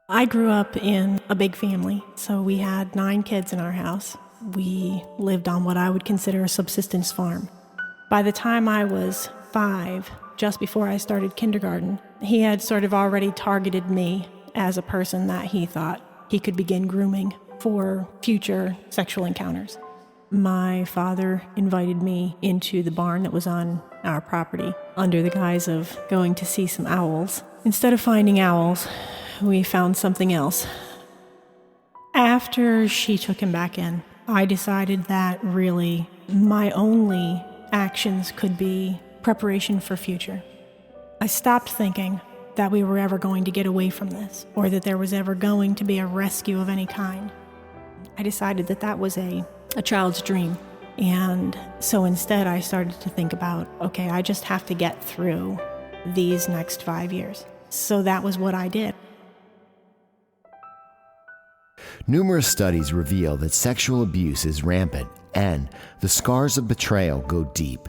I grew up in a big family, so we had 9 kids in our house. We lived on what I would consider a subsistence farm. By the time I was 5, just before I started kindergarten, he had sort of already targeted me as a person that he thought he could begin grooming for future sexual encounters. My father invited me into the barn that was on our property under the guise of going to see some owls. Instead of finding owls, we found something else. After she took him back in, I decided that really my only actions could be preparation for future. I stopped thinking that we were ever going to get away from this, or that there was ever going to be a rescue of any kind. I decided that that was a child's dream. And so instead I started to think about, okay, I just have to get through these next 5 years. So that was what I did. Numerous studies reveal that sexual abuse is rampant and the scars of betrayal go deep.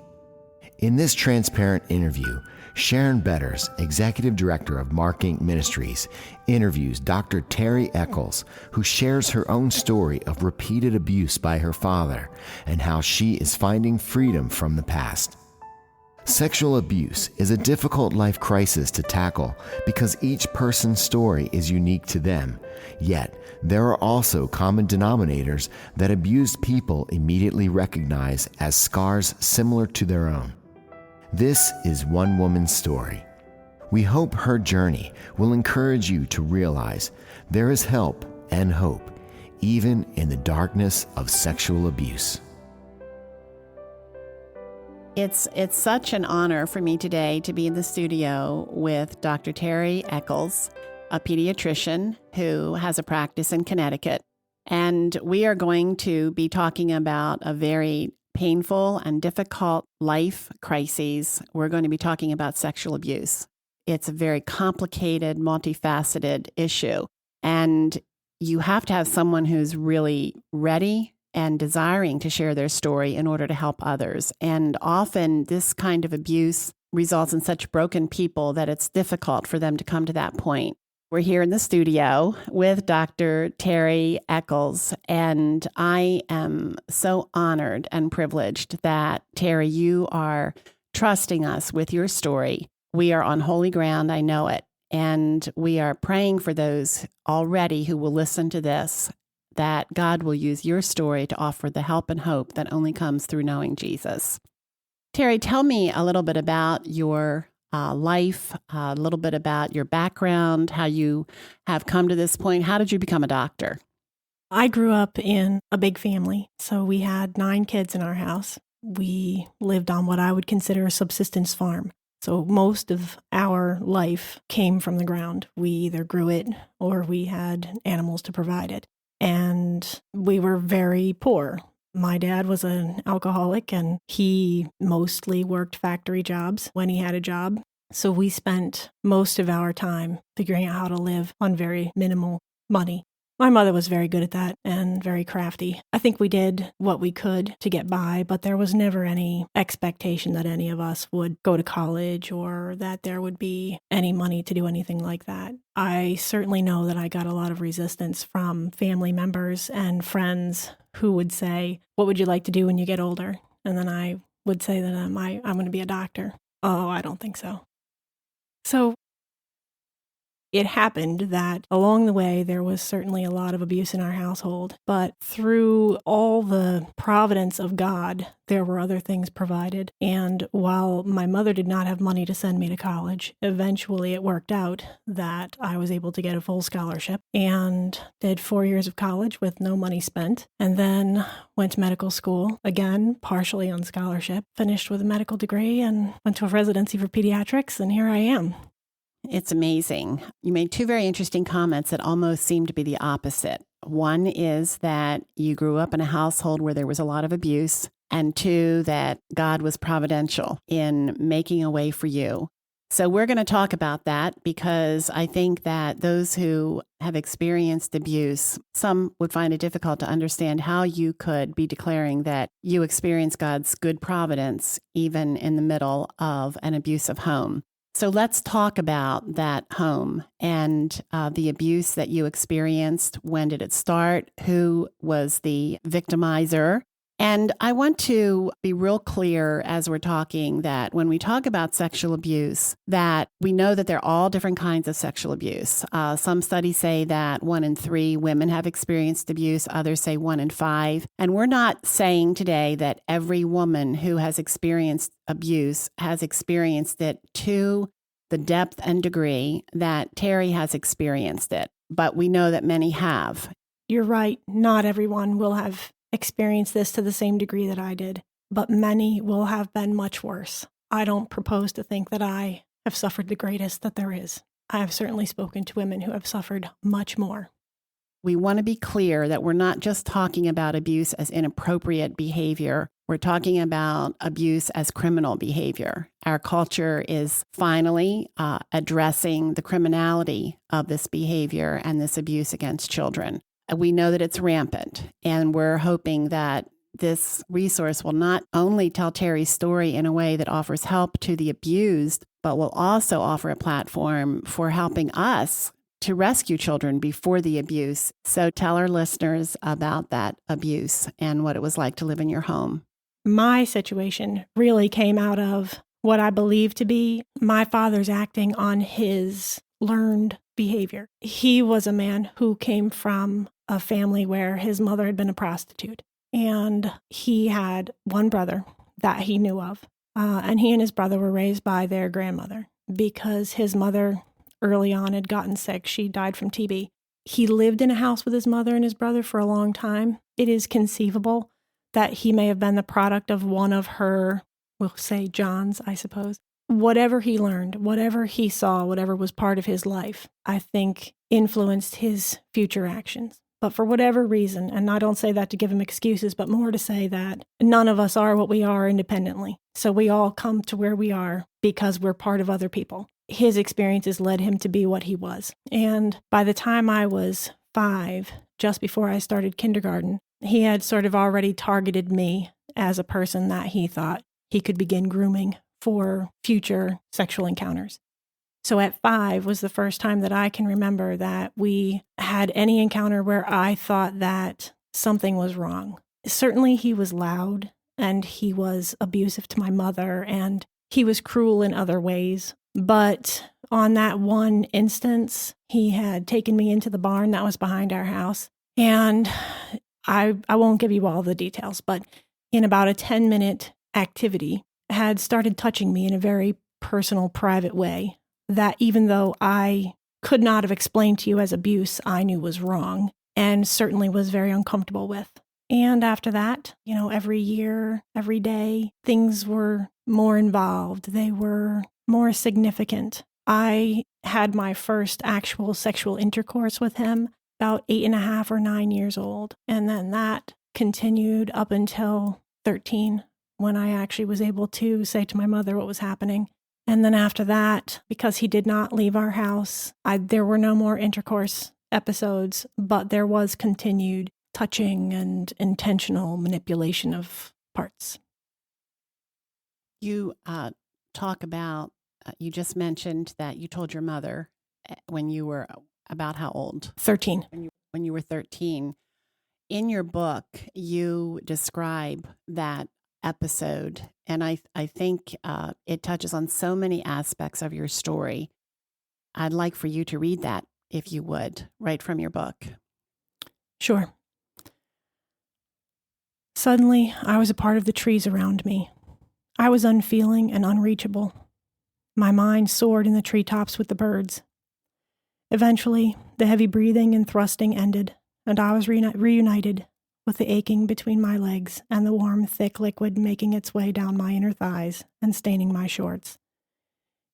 In this transparent interview, Sharon Betters, Executive Director of Marking Ministries, interviews Dr. Terry Eccles, who shares her own story of repeated abuse by her father and how she is finding freedom from the past. Sexual abuse is a difficult life crisis to tackle because each person's story is unique to them. Yet, there are also common denominators that abused people immediately recognize as scars similar to their own. This is one woman's story. We hope her journey will encourage you to realize there is help and hope, even in the darkness of sexual abuse. It's such an honor for me today to be in the studio with Dr. Terry Eccles, a pediatrician who has a practice in Connecticut. And we are going to be talking about a very painful and difficult life crises. We're going to be talking about sexual abuse. It's a very complicated, multifaceted issue. And you have to have someone who's really ready and desiring to share their story in order to help others. And often this kind of abuse results in such broken people that it's difficult for them to come to that point. We're here in the studio with Dr. Terry Eccles, and I am so honored and privileged that, Terry, you are trusting us with your story. We are on holy ground, I know it, and we are praying for those already who will listen to this, that God will use your story to offer the help and hope that only comes through knowing Jesus. Terry, tell me a little bit about your life, a little bit about your background, how you have come to this point. How did you become a doctor? I grew up in a big family, so we had 9 kids in our house. We lived on what I would consider a subsistence farm. So most of our life came from the ground. We either grew it or we had animals to provide it. And we were very poor. My dad was an alcoholic and he mostly worked factory jobs when he had a job. So we spent most of our time figuring out how to live on very minimal money. My mother was very good at that and very crafty. I think we did what we could to get by, but there was never any expectation that any of us would go to college or that there would be any money to do anything like that. I certainly know that I got a lot of resistance from family members and friends who would say, "What would you like to do when you get older?" And then I would say that I'm going to be a doctor. "Oh, I don't think so." So it happened that along the way, there was certainly a lot of abuse in our household, but through all the providence of God, there were other things provided. And while my mother did not have money to send me to college, eventually it worked out that I was able to get a full scholarship and did 4 years of college with no money spent, and then went to medical school, again, partially on scholarship, finished with a medical degree and went to a residency for pediatrics, and here I am. It's amazing. You made 2 very interesting comments that almost seem to be the opposite. One is that you grew up in a household where there was a lot of abuse, and 2, that God was providential in making a way for you. So we're going to talk about that because I think that those who have experienced abuse, some would find it difficult to understand how you could be declaring that you experience God's good providence even in the middle of an abusive home. So let's talk about that home and the abuse that you experienced. When did it start? Who was the victimizer? And I want to be real clear as we're talking that when we talk about sexual abuse, that we know that there are all different kinds of sexual abuse. Some studies say that 1 in 3 women have experienced abuse. Others say 1 in 5. And we're not saying today that every woman who has experienced abuse has experienced it to the depth and degree that Terry has experienced it. But we know that many have. You're right. Not everyone will have experienced this to the same degree that I did, but many will have been much worse. I don't propose to think that I have suffered the greatest that there is. I have certainly spoken to women who have suffered much more. We want to be clear that we're not just talking about abuse as inappropriate behavior. We're talking about abuse as criminal behavior. Our culture is finally addressing the criminality of this behavior and this abuse against children. We know that it's rampant, and we're hoping that this resource will not only tell Terry's story in a way that offers help to the abused, but will also offer a platform for helping us to rescue children before the abuse. So tell our listeners about that abuse and what it was like to live in your home. My situation really came out of what I believe to be my father's acting on his learned behavior. He was a man who came from a family where his mother had been a prostitute, and he had one brother that he knew of, and he and his brother were raised by their grandmother because his mother early on had gotten sick. She died from TB. He lived in a house with his mother and his brother for a long time. It is conceivable that he may have been the product of one of her, we'll say John's, I suppose. Whatever he learned, whatever he saw, whatever was part of his life, I think influenced his future actions. But for whatever reason, and I don't say that to give him excuses, but more to say that none of us are what we are independently. So we all come to where we are because we're part of other people. His experiences led him to be what he was. And by the time I was 5, just before I started kindergarten, he had sort of already targeted me as a person that he thought he could begin grooming for future sexual encounters. So at 5 was the first time that I can remember that we had any encounter where I thought that something was wrong. Certainly he was loud and he was abusive to my mother and he was cruel in other ways. But on that one instance, he had taken me into the barn that was behind our house. And I won't give you all the details, but in about a 10-minute activity, had started touching me in a very personal, private way that even though I could not have explained to you as abuse, I knew was wrong and certainly was very uncomfortable with. And after that, every year, every day, things were more involved. They were more significant. I had my first actual sexual intercourse with him about 8.5 or 9 years old. And then that continued up until 13, when I actually was able to say to my mother what was happening. And then after that, because he did not leave our house, there were no more intercourse episodes, but there was continued touching and intentional manipulation of parts. You talk about, you just mentioned that you told your mother when you were about how old? 13. When you were 13. In your book, you describe that episode, and I think it touches on so many aspects of your story. I'd like for you to read that, if you would, right from your book. Sure. Suddenly, I was a part of the trees around me. I was unfeeling and unreachable. My mind soared in the treetops with the birds. Eventually, the heavy breathing and thrusting ended, and I was reunited with the aching between my legs and the warm, thick liquid making its way down my inner thighs and staining my shorts.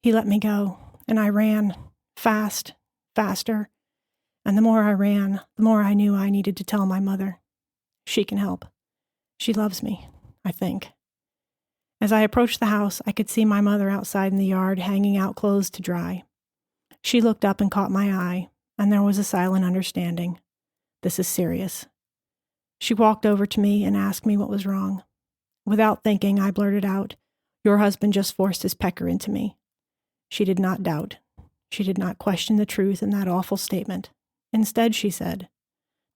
He let me go, and I ran, fast, faster, and the more I ran, the more I knew I needed to tell my mother. She can help. She loves me, I think. As I approached the house, I could see my mother outside in the yard hanging out clothes to dry. She looked up and caught my eye, and there was a silent understanding. This is serious. She walked over to me and asked me what was wrong. Without thinking, I blurted out, "Your husband just forced his pecker into me." She did not doubt. She did not question the truth in that awful statement. Instead, she said,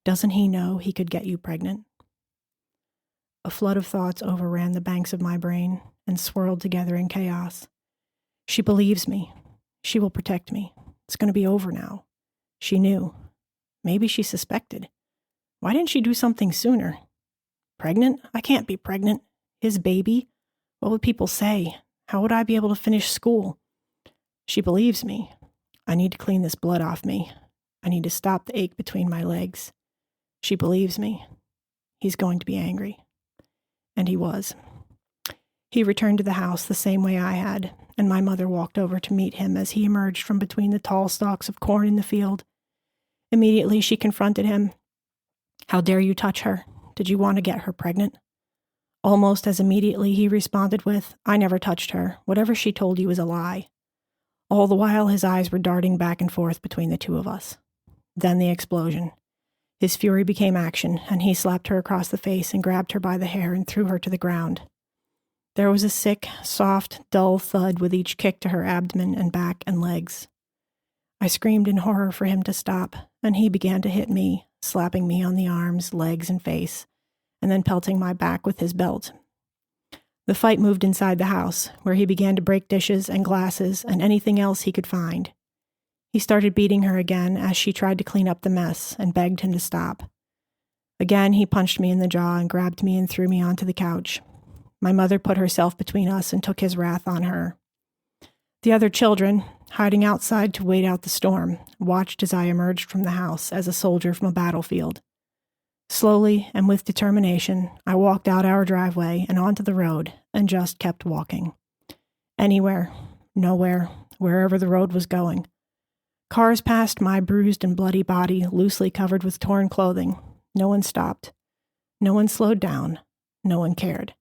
"Doesn't he know he could get you pregnant?" A flood of thoughts overran the banks of my brain and swirled together in chaos. She believes me. She will protect me. It's going to be over now. She knew. Maybe she suspected. Why didn't she do something sooner? Pregnant? I can't be pregnant. His baby? What would people say? How would I be able to finish school? She believes me. I need to clean this blood off me. I need to stop the ache between my legs. She believes me. He's going to be angry. And he was. He returned to the house the same way I had, and my mother walked over to meet him as he emerged from between the tall stalks of corn in the field. Immediately she confronted him. "How dare you touch her? Did you want to get her pregnant?" Almost as immediately he responded with, "I never touched her. Whatever she told you is a lie." All the while his eyes were darting back and forth between the two of us. Then the explosion. His fury became action, and he slapped her across the face and grabbed her by the hair and threw her to the ground. There was a sick, soft, dull thud with each kick to her abdomen and back and legs. I screamed in horror for him to stop, and he began to hit me, slapping me on the arms, legs, and face, and then pelting my back with his belt. The fight moved inside the house, where he began to break dishes and glasses and anything else he could find. He started beating her again as she tried to clean up the mess and begged him to stop. Again, he punched me in the jaw and grabbed me and threw me onto the couch. My mother put herself between us and took his wrath on her. The other children, hiding outside to wait out the storm, watched as I emerged from the house as a soldier from a battlefield. Slowly and with determination, I walked out our driveway and onto the road and just kept walking. Anywhere, nowhere, wherever the road was going. Cars passed my bruised and bloody body, loosely covered with torn clothing. No one stopped. No one slowed down. No one cared.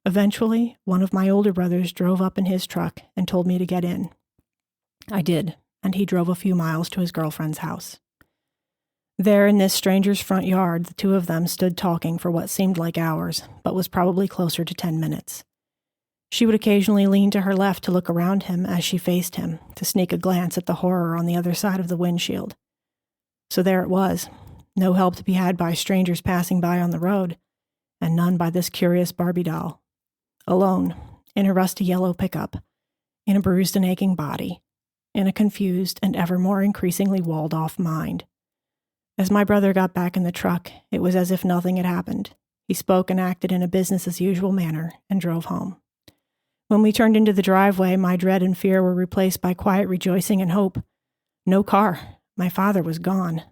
Eventually, one of my older brothers drove up in his truck and told me to get in. I did, and he drove a few miles to his girlfriend's house. There in this stranger's front yard, the two of them stood talking for what seemed like hours, but was probably closer to 10 minutes. She would occasionally lean to her left to look around him as she faced him, to sneak a glance at the horror on the other side of the windshield. So there it was, no help to be had by strangers passing by on the road, and none by this curious Barbie doll. Alone, in a rusty yellow pickup, in a bruised and aching body, in a confused and ever more increasingly walled-off mind. As my brother got back in the truck, it was as if nothing had happened. He spoke and acted in a business-as-usual manner and drove home. When we turned into the driveway, my dread and fear were replaced by quiet rejoicing and hope. No car. My father was gone.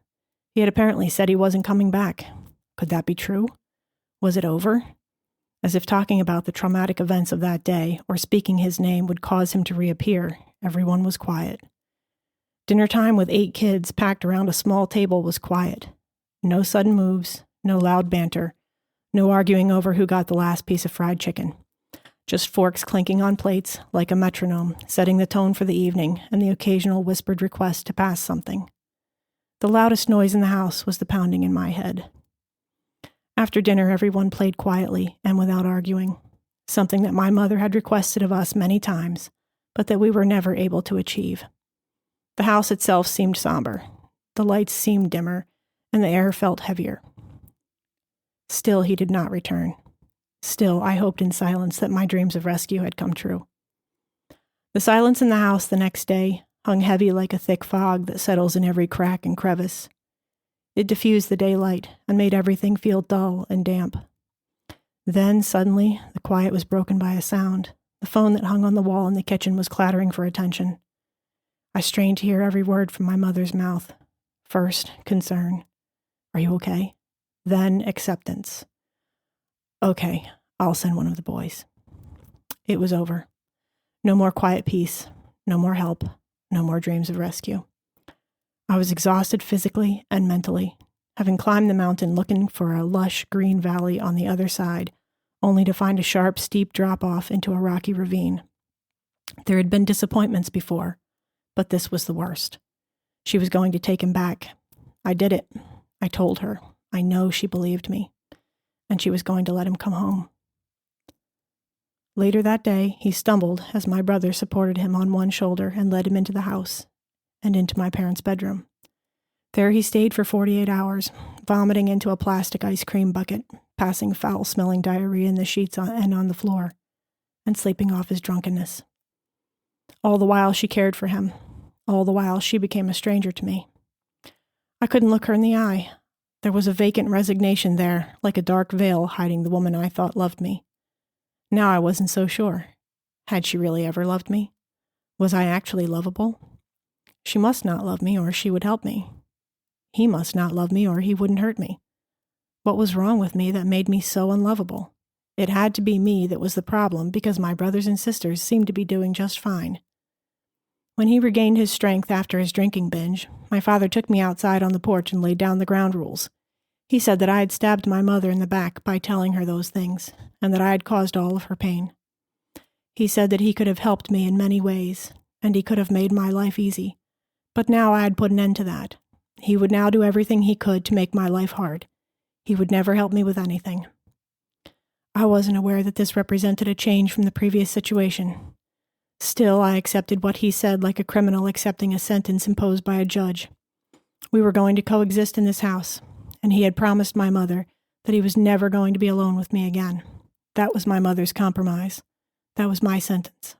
He had apparently said he wasn't coming back. Could that be true? Was it over? As if talking about the traumatic events of that day or speaking his name would cause him to reappear, everyone was quiet. Dinner time with 8 kids packed around a small table was quiet. No sudden moves, no loud banter, no arguing over who got the last piece of fried chicken. Just forks clinking on plates like a metronome, setting the tone for the evening and the occasional whispered request to pass something. The loudest noise in the house was the pounding in my head. After dinner, everyone played quietly and without arguing, something that my mother had requested of us many times, but that we were never able to achieve. The house itself seemed somber. The lights seemed dimmer, and the air felt heavier. Still, he did not return. Still, I hoped in silence that my dreams of rescue had come true. The silence in the house the next day hung heavy like a thick fog that settles in every crack and crevice. It diffused the daylight and made everything feel dull and damp. Then, suddenly, the quiet was broken by a sound. The phone that hung on the wall in the kitchen was clattering for attention. I strained to hear every word from my mother's mouth. First, concern. Are you okay? Then, acceptance. Okay, I'll send one of the boys. It was over. No more quiet peace. No more help. No more dreams of rescue. I was exhausted physically and mentally, having climbed the mountain looking for a lush green valley on the other side, only to find a sharp, steep drop-off into a rocky ravine. There had been disappointments before, but this was the worst. She was going to take him back. I did it. I told her. I know she believed me. And she was going to let him come home. Later that day, he stumbled as my brother supported him on one shoulder and led him into the house and into my parents' bedroom. There he stayed for 48 hours, vomiting into a plastic ice cream bucket, passing foul-smelling diarrhea in the sheets and on the floor, and sleeping off his drunkenness. All the while she cared for him. All the while she became a stranger to me. I couldn't look her in the eye. There was a vacant resignation there, like a dark veil hiding the woman I thought loved me. Now I wasn't so sure. Had she really ever loved me? Was I actually lovable? She must not love me, or she would help me. He must not love me, or he wouldn't hurt me. What was wrong with me that made me so unlovable? It had to be me that was the problem, because my brothers and sisters seemed to be doing just fine. When he regained his strength after his drinking binge, my father took me outside on the porch and laid down the ground rules. He said that I had stabbed my mother in the back by telling her those things, and that I had caused all of her pain. He said that he could have helped me in many ways, and he could have made my life easy. But now I had put an end to that. He would now do everything he could to make my life hard. He would never help me with anything. I wasn't aware that this represented a change from the previous situation. Still, I accepted what he said like a criminal accepting a sentence imposed by a judge. We were going to coexist in this house, and he had promised my mother that he was never going to be alone with me again. That was my mother's compromise. That was my sentence.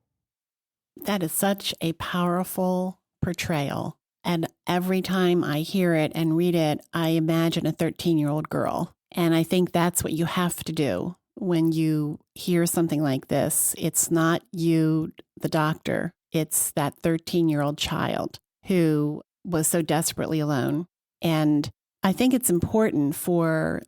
That is such a powerful portrayal. And every time I hear it and read it, I imagine a 13-year-old girl. And I think that's what you have to do when you hear something like this. It's not you, the doctor. It's that 13-year-old child who was so desperately alone. And I think it's important for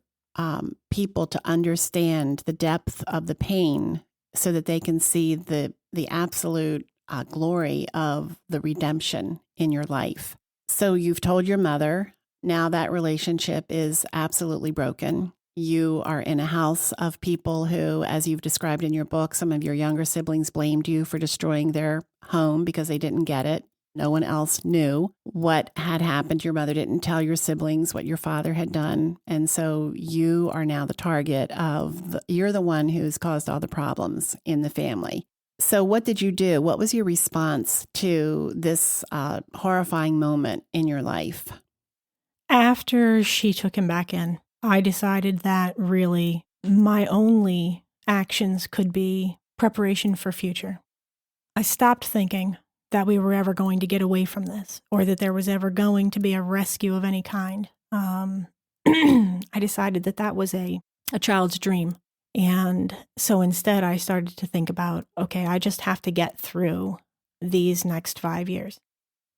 people to understand the depth of the pain so that they can see the absolute glory of the redemption in your life. So you've told your mother. Now that relationship is absolutely broken. You are in a house of people who, as you've described in your book, some of your younger siblings blamed you for destroying their home because they didn't get it. No one else knew what had happened. Your mother didn't tell your siblings what your father had done. And so you are now the target of, you're the one who's caused all the problems in the family. So what did you do? What was your response to this horrifying moment in your life? After she took him back in, I decided that really my only actions could be preparation for future. I stopped thinking that we were ever going to get away from this, or that there was ever going to be a rescue of any kind. I decided that that was a child's dream. And so instead I started to think about, okay, I just have to get through these next 5 years.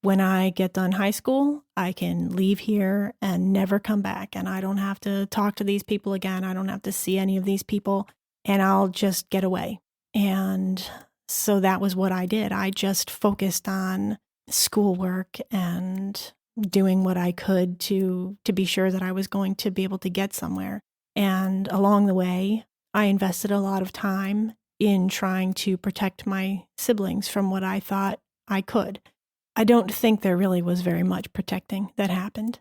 When I get done high school, I can leave here and never come back. And I don't have to talk to these people again. I don't have to see any of these people. And I'll just get away. And so that was what I did. I just focused on schoolwork and doing what I could to be sure that I was going to be able to get somewhere. And along the way, I invested a lot of time in trying to protect my siblings from what I thought I could. I don't think there really was very much protecting that happened.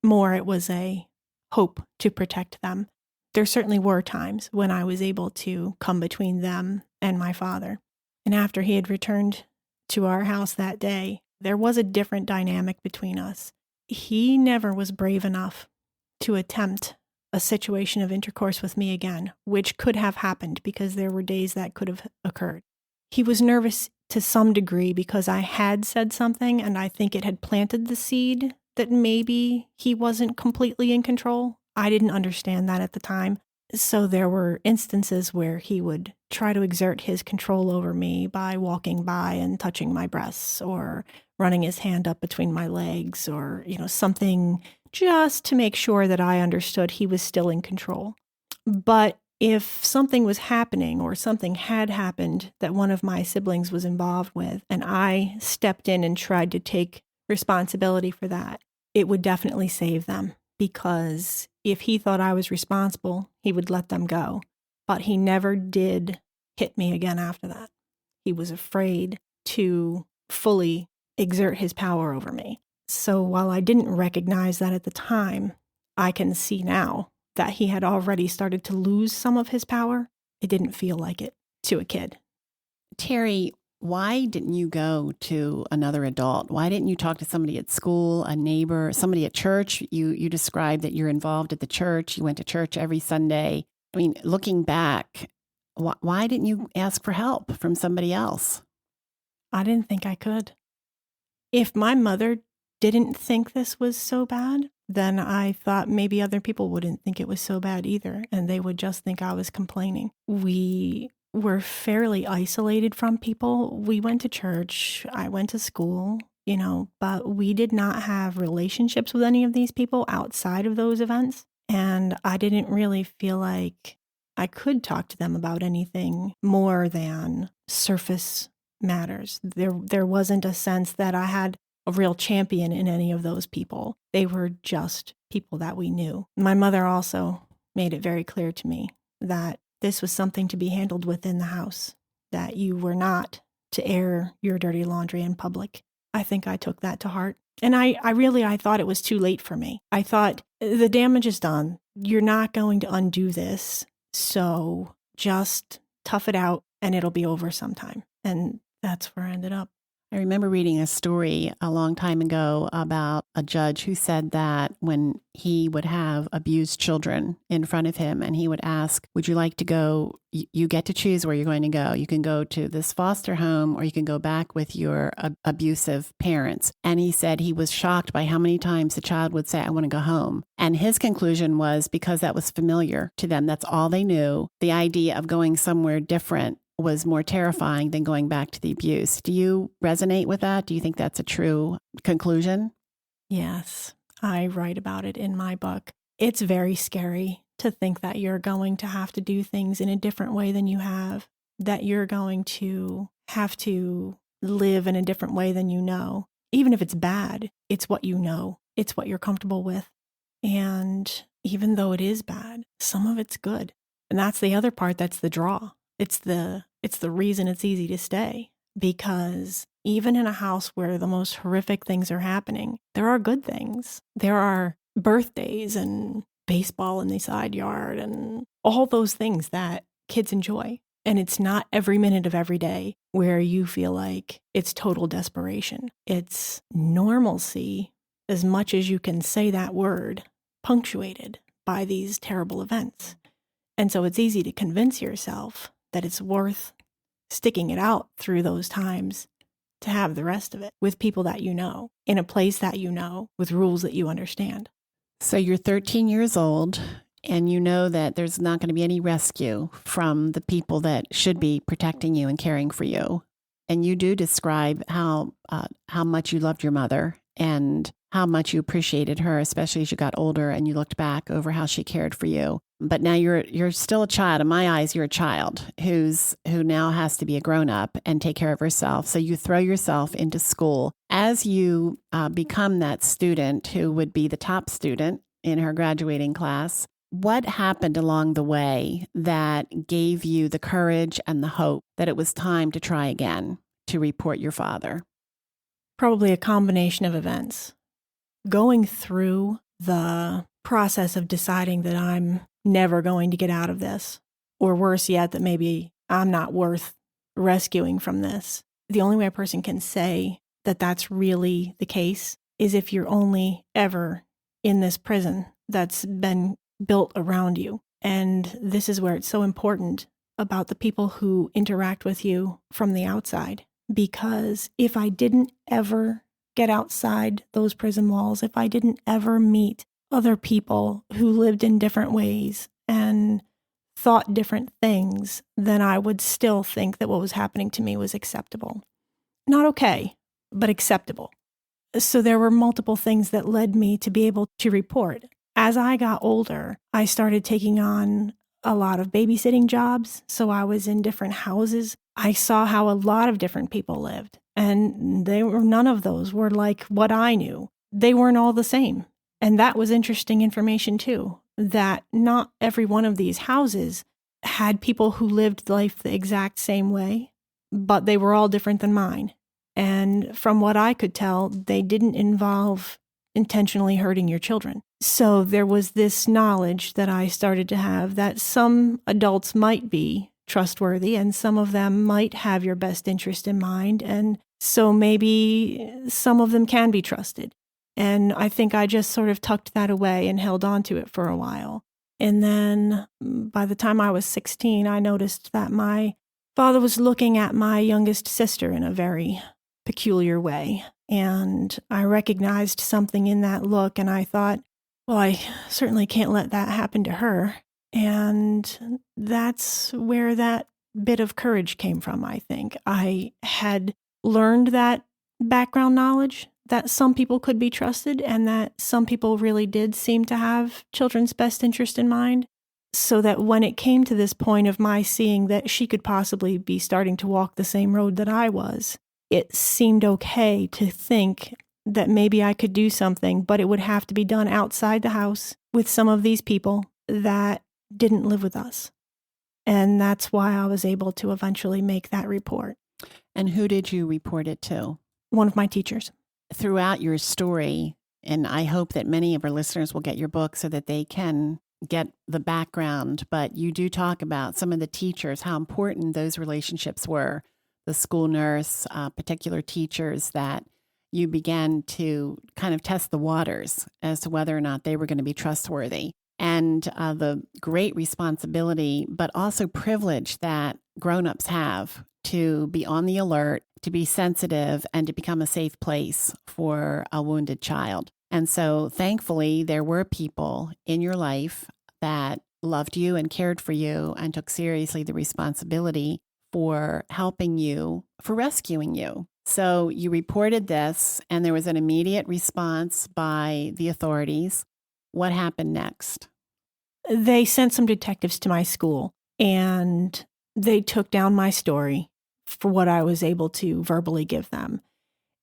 More, it was a hope to protect them. There certainly were times when I was able to come between them and my father. And after he had returned to our house that day, there was a different dynamic between us. He never was brave enough to attempt a situation of intercourse with me again, which could have happened because there were days that could have occurred. He was nervous to some degree because I had said something, and I think it had planted the seed that maybe he wasn't completely in control. I didn't understand that at the time. So there were instances where he would try to exert his control over me by walking by and touching my breasts or running his hand up between my legs or, something just to make sure that I understood he was still in control. But if something was happening or something had happened that one of my siblings was involved with, and I stepped in and tried to take responsibility for that, it would definitely save them. Because if he thought I was responsible, he would let them go. But he never did hit me again after that. He was afraid to fully exert his power over me. So while I didn't recognize that at the time, I can see now that he had already started to lose some of his power. It didn't feel like it. to a kid. Terry, why didn't you go to another adult? Why didn't you talk to somebody at school, a neighbor, somebody at church? You described that you're involved at the church. You went to church every Sunday. I mean, looking back, why didn't you ask for help from somebody else? I didn't think I could. If my mother didn't think this was so bad, then I thought maybe other people wouldn't think it was so bad either, and they would just think I was complaining. We were fairly isolated from people. We went to church, I went to school, but we did not have relationships with any of these people outside of those events. And I didn't really feel like I could talk to them about anything more than surface matters. There wasn't a sense that I had a real champion in any of those people. They were just people that we knew. My mother also made it very clear to me that this was something to be handled within the house, that you were not to air your dirty laundry in public. I think I took that to heart. And I thought it was too late for me. I thought the damage is done. You're not going to undo this. So just tough it out and it'll be over sometime. And that's where I ended up. I remember reading a story a long time ago about a judge who said that when he would have abused children in front of him and he would ask, would you like to go, you get to choose where you're going to go. You can go to this foster home or you can go back with your abusive parents. And he said he was shocked by how many times the child would say, I want to go home. And his conclusion was because that was familiar to them. That's all they knew. The idea of going somewhere different was more terrifying than going back to the abuse. Do you resonate with that? Do you think that's a true conclusion? Yes, I write about it in my book. It's very scary to think that you're going to have to do things in a different way than you have, that you're going to have to live in a different way than you know. Even if it's bad, it's what you know. It's what you're comfortable with. And even though it is bad, some of it's good. And that's the other part, that's the draw. It's the reason it's easy to stay, because even in a house where the most horrific things are happening, there are good things. There are birthdays and baseball in the side yard and all those things that kids enjoy. And it's not every minute of every day where you feel like it's total desperation. It's normalcy, as much as you can say that word, punctuated by these terrible events. And so it's easy to convince yourself that it's worth sticking it out through those times to have the rest of it with people that you know, in a place that you know, with rules that you understand. So you're 13 years old and you know that there's not going to be any rescue from the people that should be protecting you and caring for you. And you do describe how much you loved your mother and how much you appreciated her, especially as you got older and you looked back over how she cared for you. But now you're still a child. In my eyes, you're a child who now has to be a grown up and take care of herself. So you throw yourself into school. As you become that student who would be the top student in her graduating class, what happened along the way that gave you the courage and the hope that it was time to try again to report your father? Probably a combination of events. Going through the process of deciding that I'm never going to get out of this, or worse yet, that maybe I'm not worth rescuing from this. The only way a person can say that that's really the case is if you're only ever in this prison that's been built around you. And this is where it's so important about the people who interact with you from the outside. Because if I didn't ever get outside those prison walls, if I didn't ever meet other people who lived in different ways and thought different things, then I would still think that what was happening to me was acceptable. Not okay, but acceptable. So there were multiple things that led me to be able to report. As I got older, I started taking on a lot of babysitting jobs. So I was in different houses. I saw how a lot of different people lived. And none of those were like what I knew. They weren't all the same. And that was interesting information too, that not every one of these houses had people who lived life the exact same way, but they were all different than mine. And from what I could tell, they didn't involve intentionally hurting your children. So there was this knowledge that I started to have that some adults might be trustworthy, and some of them might have your best interest in mind. And so maybe some of them can be trusted. And I think I just sort of tucked that away and held on to it for a while. And then by the time I was 16, I noticed that my father was looking at my youngest sister in a very peculiar way. And I recognized something in that look, and I thought, well, I certainly can't let that happen to her. And that's where that bit of courage came from, I think. I had learned that background knowledge, that some people could be trusted and that some people really did seem to have children's best interest in mind. So that when it came to this point of my seeing that she could possibly be starting to walk the same road that I was, it seemed okay to think that maybe I could do something, but it would have to be done outside the house with some of these people that didn't live with us. And that's why I was able to eventually make that report. And who did you report it to? One of my teachers. Throughout your story, and I hope that many of our listeners will get your book so that they can get the background, but you do talk about some of the teachers, how important those relationships were, the school nurse, particular teachers that you began to kind of test the waters as to whether or not they were going to be trustworthy. And the great responsibility, but also privilege that grownups have to be on the alert, to be sensitive, and to become a safe place for a wounded child. And so thankfully, there were people in your life that loved you and cared for you and took seriously the responsibility for helping you, for rescuing you. So you reported this, and there was an immediate response by the authorities. What happened next? They sent some detectives to my school, and they took down my story for what I was able to verbally give them.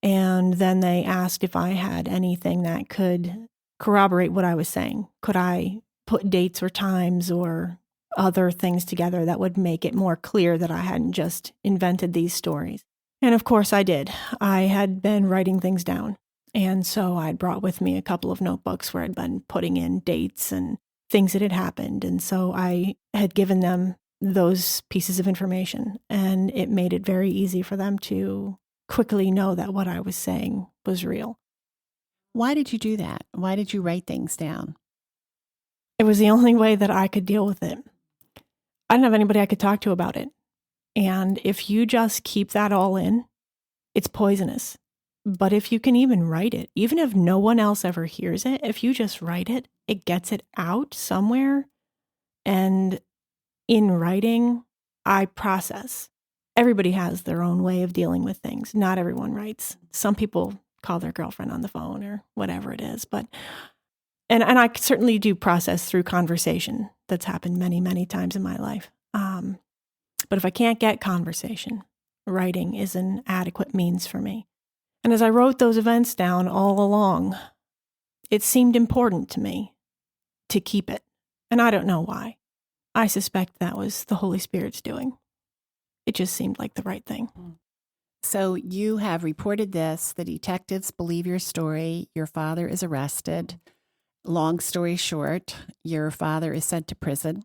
And then they asked if I had anything that could corroborate what I was saying. Could I put dates or times or other things together that would make it more clear that I hadn't just invented these stories? And of course I did. I had been writing things down. And so I'd brought with me a couple of notebooks where I'd been putting in dates and things that had happened. And so I had given them those pieces of information, and it made it very easy for them to quickly know that what I was saying was real. Why did you do that? Why did you write things down? It was the only way that I could deal with it. I didn't have anybody I could talk to about it. And if you just keep that all in, it's poisonous. But if you can even write it, even if no one else ever hears it, if you just write it, it gets it out somewhere. And in writing, I process. Everybody has their own way of dealing with things. Not everyone writes. Some people call their girlfriend on the phone or whatever it is. But and I certainly do process through conversation. That's happened many, many times in my life. But if I can't get conversation, writing is an adequate means for me. And as I wrote those events down all along, it seemed important to me to keep it. And I don't know why. I suspect that was the Holy Spirit's doing. It just seemed like the right thing. So you have reported this. The detectives believe your story. Your father is arrested. Long story short, your father is sent to prison.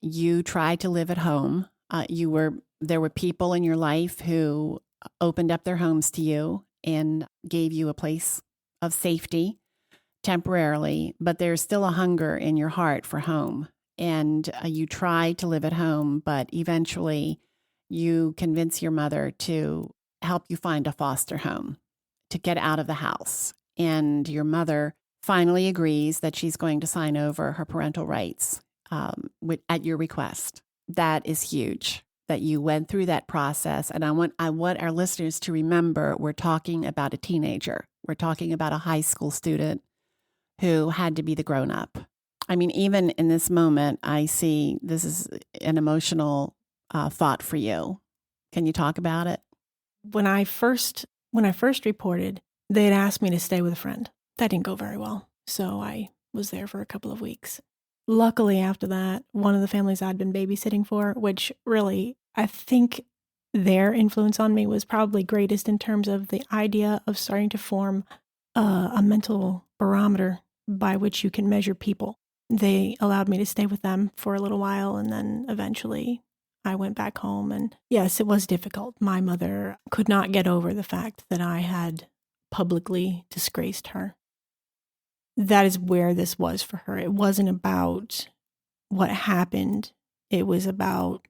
You tried to live at home. There were people in your life who opened up their homes to you and gave you a place of safety temporarily, but there's still a hunger in your heart for home. And you tried to live at home, but eventually you convince your mother to help you find a foster home, to get out of the house. And your mother finally agrees that she's going to sign over her parental rights at your request. That is huge that you went through that process. And I want our listeners to remember, we're talking about a teenager. We're talking about a high school student who had to be the grown-up. I mean, even in this moment, I see this is an emotional thought for you. Can you talk about it? When I first reported, they had asked me to stay with a friend. That didn't go very well. So I was there for a couple of weeks. Luckily, after that, one of the families I'd been babysitting for, which really, I think their influence on me was probably greatest in terms of the idea of starting to form a mental barometer by which you can measure people. They allowed me to stay with them for a little while, and then eventually I went back home, and yes, it was difficult. My mother could not get over the fact that I had publicly disgraced her. That is where this was for her. It wasn't about what happened. It was about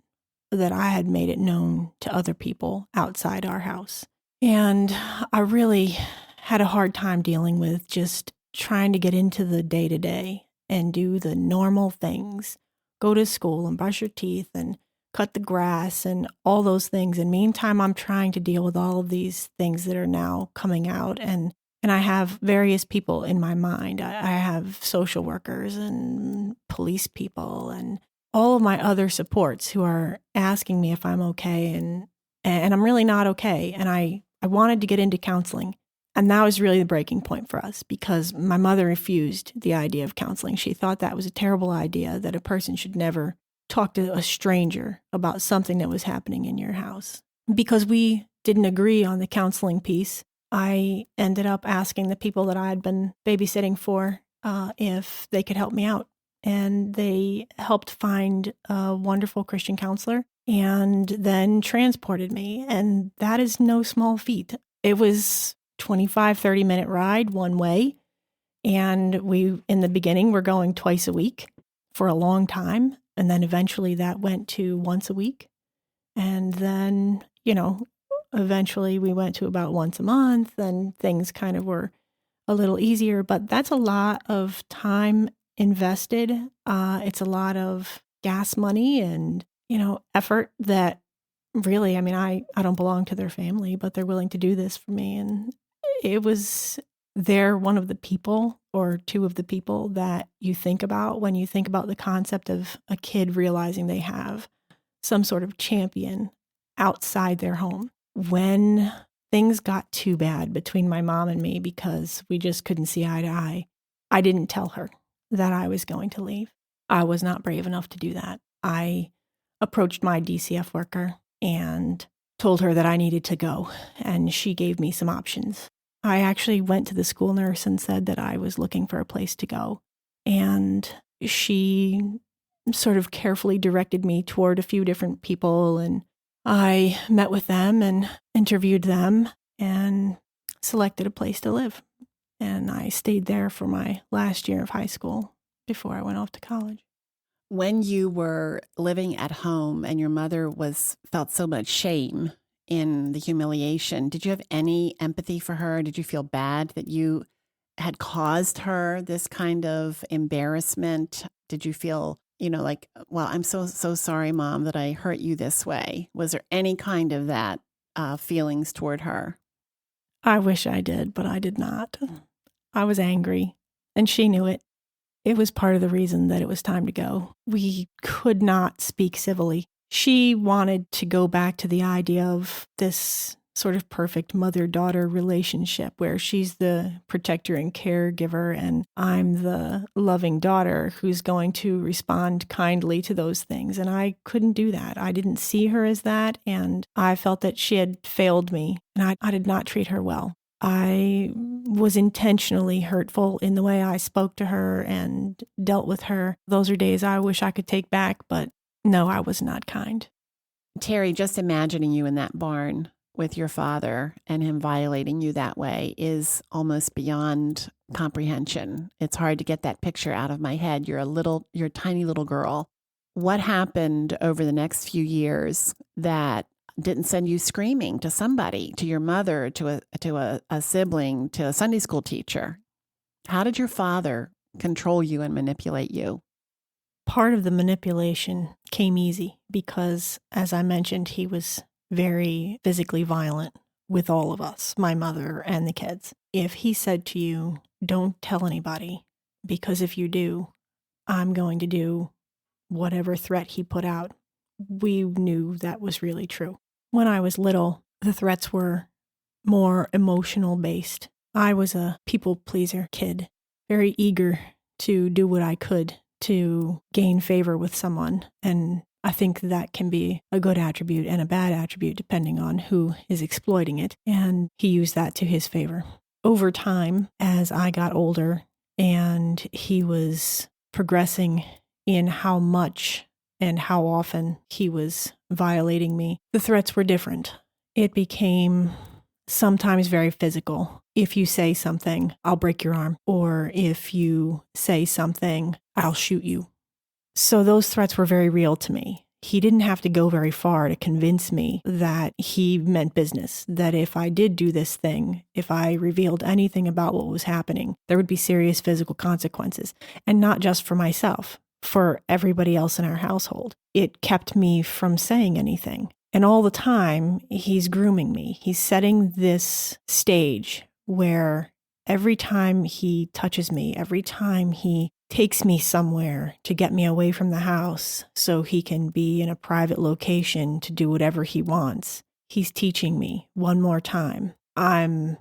that I had made it known to other people outside our house. And I really had a hard time dealing with just trying to get into the day-to-day and do the normal things. Go to school and brush your teeth and cut the grass and all those things. And meantime, I'm trying to deal with all of these things that are now coming out. And I have various people in my mind. I have social workers and police people and all of my other supports who are asking me if I'm okay. And I'm really not okay. And I wanted to get into counseling. And that was really the breaking point for us because my mother refused the idea of counseling. She thought that was a terrible idea, that a person should never talk to a stranger about something that was happening in your house. Because we didn't agree on the counseling piece, I ended up asking the people that I had been babysitting for if they could help me out. And they helped find a wonderful Christian counselor and then transported me. And that is no small feat. It was 25, 30-minute ride one way. And we, in the beginning, were going twice a week for a long time. And then eventually that went to once a week. And then, eventually we went to about once a month, and things kind of were a little easier. But that's a lot of time invested. It's a lot of gas money and, effort that really, I don't belong to their family, but they're willing to do this for me. And they're one of the people or two of the people that you think about when you think about the concept of a kid realizing they have some sort of champion outside their home. When things got too bad between my mom and me because we just couldn't see eye to eye, I didn't tell her that I was going to leave. I was not brave enough to do that. I approached my DCF worker and told her that I needed to go, and she gave me some options. I actually went to the school nurse and said that I was looking for a place to go, and she sort of carefully directed me toward a few different people, and I met with them and interviewed them and selected a place to live. And I stayed there for my last year of high school before I went off to college. When you were living at home and your mother felt so much shame in the humiliation, did you have any empathy for her? Did you feel bad that you had caused her this kind of embarrassment? Did you feel, like, well, I'm so sorry, Mom, that I hurt you this way? Was there any kind of that feelings toward her? I wish I did, but I did not. I was angry, and she knew it. It was part of the reason that it was time to go. We could not speak civilly. She wanted to go back to the idea of this sort of perfect mother-daughter relationship where she's the protector and caregiver and I'm the loving daughter who's going to respond kindly to those things. And I couldn't do that. I didn't see her as that, and I felt that she had failed me, and I did not treat her well. I was intentionally hurtful in the way I spoke to her and dealt with her. Those are days I wish I could take back, but no, I was not kind. Terry, just imagining you in that barn with your father and him violating you that way is almost beyond comprehension. It's hard to get that picture out of my head. You're a tiny little girl. What happened over the next few years that didn't send you screaming to somebody, to your mother, to a sibling, to a Sunday school teacher? How did your father control you and manipulate you? Part of the manipulation came easy because, as I mentioned, he was very physically violent with all of us, my mother and the kids. If he said to you, don't tell anybody, because if you do, I'm going to do whatever threat he put out, we knew that was really true. When I was little, the threats were more emotional based. I was a people pleaser kid, very eager to do what I could to gain favor with someone. And I think that can be a good attribute and a bad attribute depending on who is exploiting it. And he used that to his favor. Over time, as I got older and he was progressing in how much and how often he was violating me, the threats were different. It became sometimes very physical. If you say something, I'll break your arm. Or if you say something, I'll shoot you. So those threats were very real to me. He didn't have to go very far to convince me that he meant business, that if I did do this thing, if I revealed anything about what was happening, there would be serious physical consequences. And not just for myself, for everybody else in our household. It kept me from saying anything. And all the time, he's grooming me. He's setting this stage where every time he touches me, every time he takes me somewhere to get me away from the house so he can be in a private location to do whatever he wants, he's teaching me one more time, I'm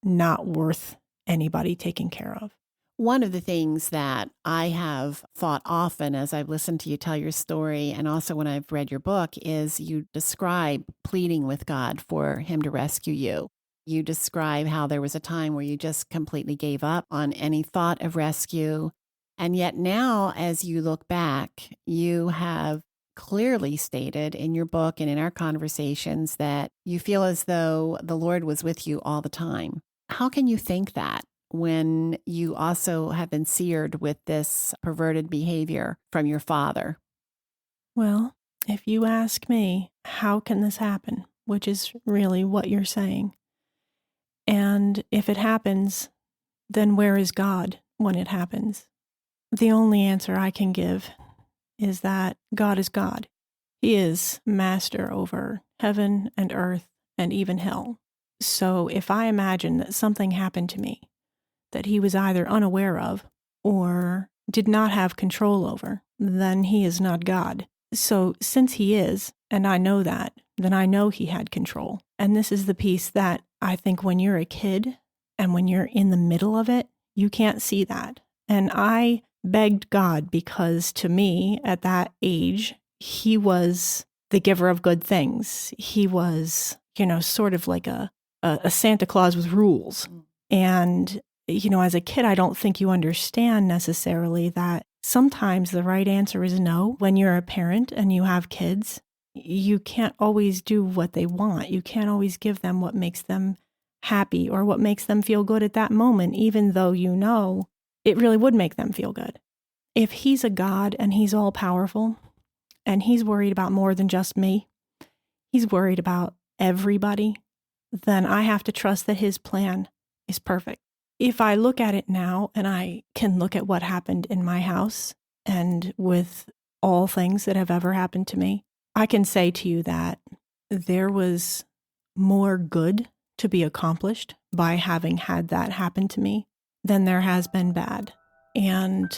not worth anybody taking care of. One of the things that I have thought often as I've listened to you tell your story, and also when I've read your book, is you describe pleading with God for him to rescue you. You describe how there was a time where you just completely gave up on any thought of rescue. And yet now, as you look back, you have clearly stated in your book and in our conversations that you feel as though the Lord was with you all the time. How can you think that when you also have been seared with this perverted behavior from your father? Well, if you ask me, how can this happen? Which is really what you're saying. And if it happens, then where is God when it happens? The only answer I can give is that God is God. He is master over heaven and earth and even hell. So if I imagine that something happened to me that he was either unaware of or did not have control over, then he is not God. So since he is, and I know that, then I know he had control. And this is the piece that I think when you're a kid and when you're in the middle of it, you can't see that. And I begged God because to me at that age, he was the giver of good things. He was, sort of like a Santa Claus with rules. And as a kid, I don't think you understand necessarily that sometimes the right answer is no. When you're a parent and you have kids, you can't always do what they want. You can't always give them what makes them happy or what makes them feel good at that moment, even though it really would make them feel good. If he's a God and he's all powerful and he's worried about more than just me, he's worried about everybody, then I have to trust that his plan is perfect. If I look at it now and I can look at what happened in my house and with all things that have ever happened to me, I can say to you that there was more good to be accomplished by having had that happen to me than there has been bad. And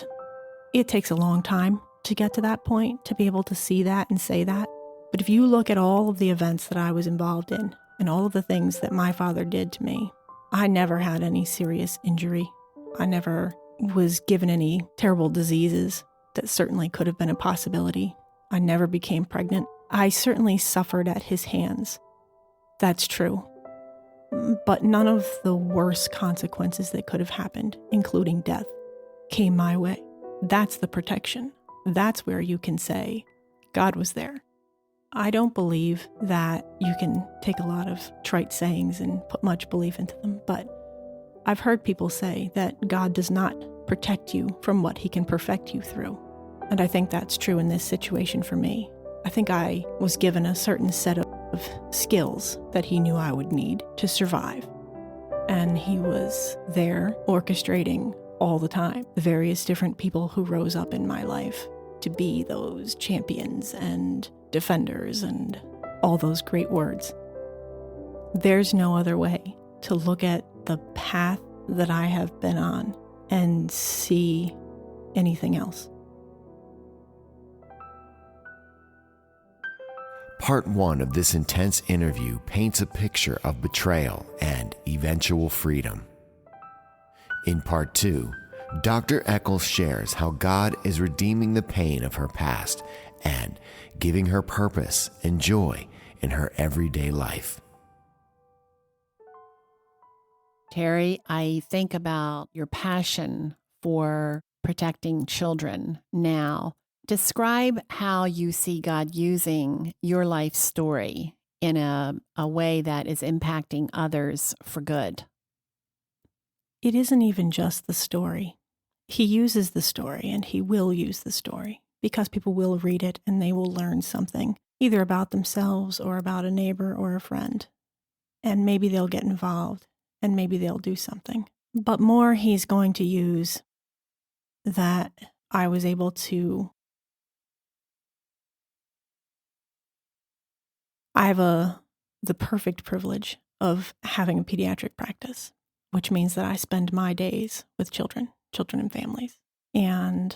it takes a long time to get to that point, to be able to see that and say that. But if you look at all of the events that I was involved in and all of the things that my father did to me, I never had any serious injury. I never was given any terrible diseases that certainly could have been a possibility. I never became pregnant. I certainly suffered at his hands. That's true. But none of the worst consequences that could have happened, including death, came my way. That's the protection. That's where you can say, God was there. I don't believe that you can take a lot of trite sayings and put much belief into them, but I've heard people say that God does not protect you from what he can perfect you through. And I think that's true in this situation for me. I think I was given a certain set of skills that he knew I would need to survive. And he was there orchestrating all the time the various different people who rose up in my life to be those champions and defenders and all those great words. There's no other way to look at the path that I have been on and see anything else. Part 1 of this intense interview paints a picture of betrayal and eventual freedom. In Part 2, Dr. Eccles shares how God is redeeming the pain of her past and giving her purpose and joy in her everyday life. Terry, I think about your passion for protecting children now. Describe how you see God using your life story in a way that is impacting others for good. It isn't even just the story. He uses the story, and he will use the story because people will read it and they will learn something, either about themselves or about a neighbor or a friend. And maybe they'll get involved and maybe they'll do something. But more, he's going to use that I was able to. I have the perfect privilege of having a pediatric practice, which means that I spend my days with children and families. And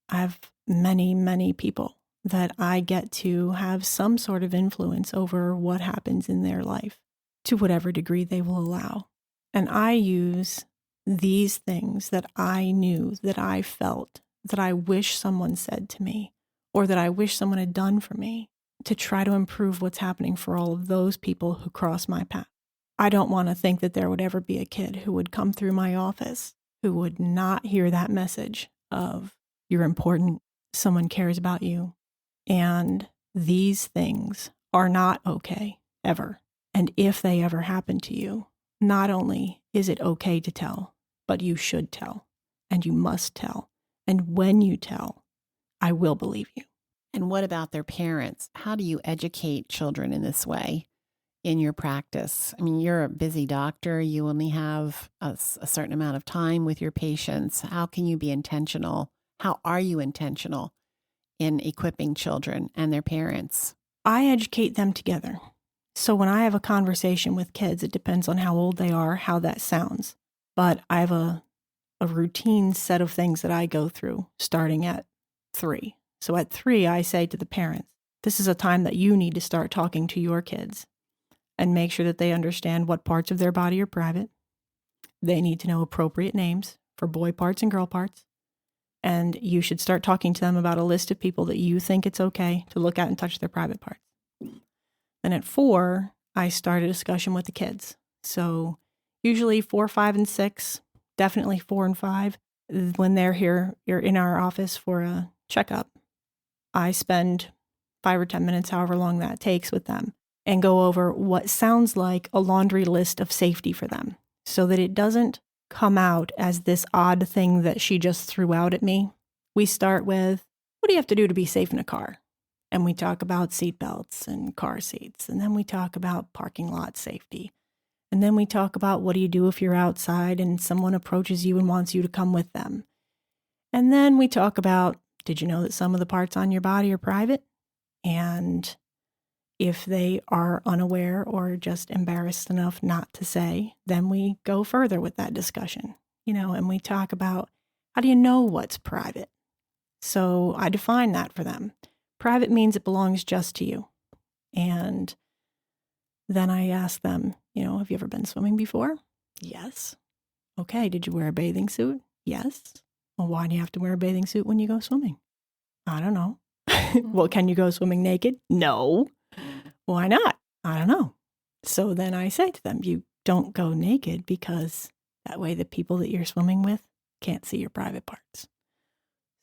I have many, many people that I get to have some sort of influence over what happens in their life to whatever degree they will allow. And I use these things that I knew, that I felt, that I wish someone said to me, or that I wish someone had done for me, to try to improve what's happening for all of those people who cross my path. I don't want to think that there would ever be a kid who would come through my office who would not hear that message of, you're important, someone cares about you, and these things are not okay, ever. And if they ever happen to you, not only is it okay to tell, but you should tell, and you must tell. And when you tell, I will believe you. And what about their parents? How do you educate children in this way in your practice? I mean, you're a busy doctor. You only have a certain amount of time with your patients. How can you be intentional? How are you intentional in equipping children and their parents? I educate them together. So when I have a conversation with kids, it depends on how old they are, how that sounds. But I have a routine set of things that I go through starting at 3. So at 3, I say to the parents, this is a time that you need to start talking to your kids and make sure that they understand what parts of their body are private. They need to know appropriate names for boy parts and girl parts. And you should start talking to them about a list of people that you think it's okay to look at and touch their private parts. Then at 4, I start a discussion with the kids. So usually 4, 5, and 6, definitely 4 and 5, when they're here, you're in our office for a checkup. I spend 5 or 10 minutes, however long that takes with them, and go over what sounds like a laundry list of safety for them so that it doesn't come out as this odd thing that she just threw out at me. We start with, what do you have to do to be safe in a car? And we talk about seat belts and car seats. And then we talk about parking lot safety. And then we talk about, what do you do if you're outside and someone approaches you and wants you to come with them? And then we talk about, did you know that some of the parts on your body are private? And if they are unaware or just embarrassed enough not to say, then we go further with that discussion, and we talk about, how do you know what's private? So I define that for them. Private means it belongs just to you. And then I ask them, have you ever been swimming before? Yes. Okay, did you wear a bathing suit? Yes. Well, why do you have to wear a bathing suit when you go swimming? I don't know. Well, can you go swimming naked? No. Why not? I don't know. So then I say to them, you don't go naked because that way the people that you're swimming with can't see your private parts.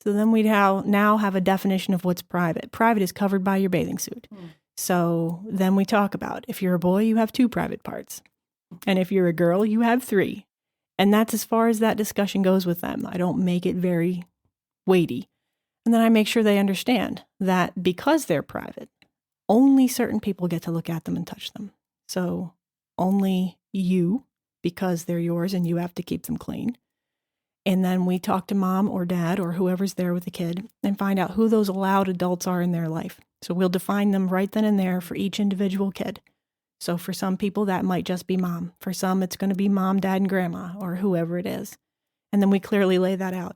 So then we now have a definition of what's private. Private is covered by your bathing suit. So then we talk about, if you're a boy, you have 2 private parts. And if you're a girl, you have 3. And that's as far as that discussion goes with them. I don't make it very weighty. And then I make sure they understand that because they're private, only certain people get to look at them and touch them. So only you, because they're yours and you have to keep them clean. And then we talk to mom or dad or whoever's there with the kid and find out who those allowed adults are in their life. So we'll define them right then and there for each individual kid. So for some people, that might just be mom. For some, it's going to be mom, dad, and grandma, or whoever it is. And then we clearly lay that out.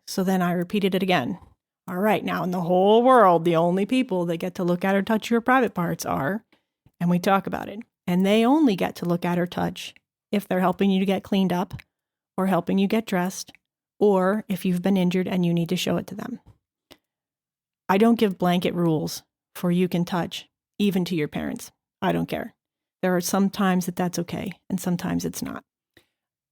So then I repeated it again. All right, now in the whole world, the only people that get to look at or touch your private parts are, and we talk about it. And they only get to look at or touch if they're helping you to get cleaned up or helping you get dressed, or if you've been injured and you need to show it to them. I don't give blanket rules for you can touch, even to your parents. I don't care. There are some times that that's okay, and sometimes it's not.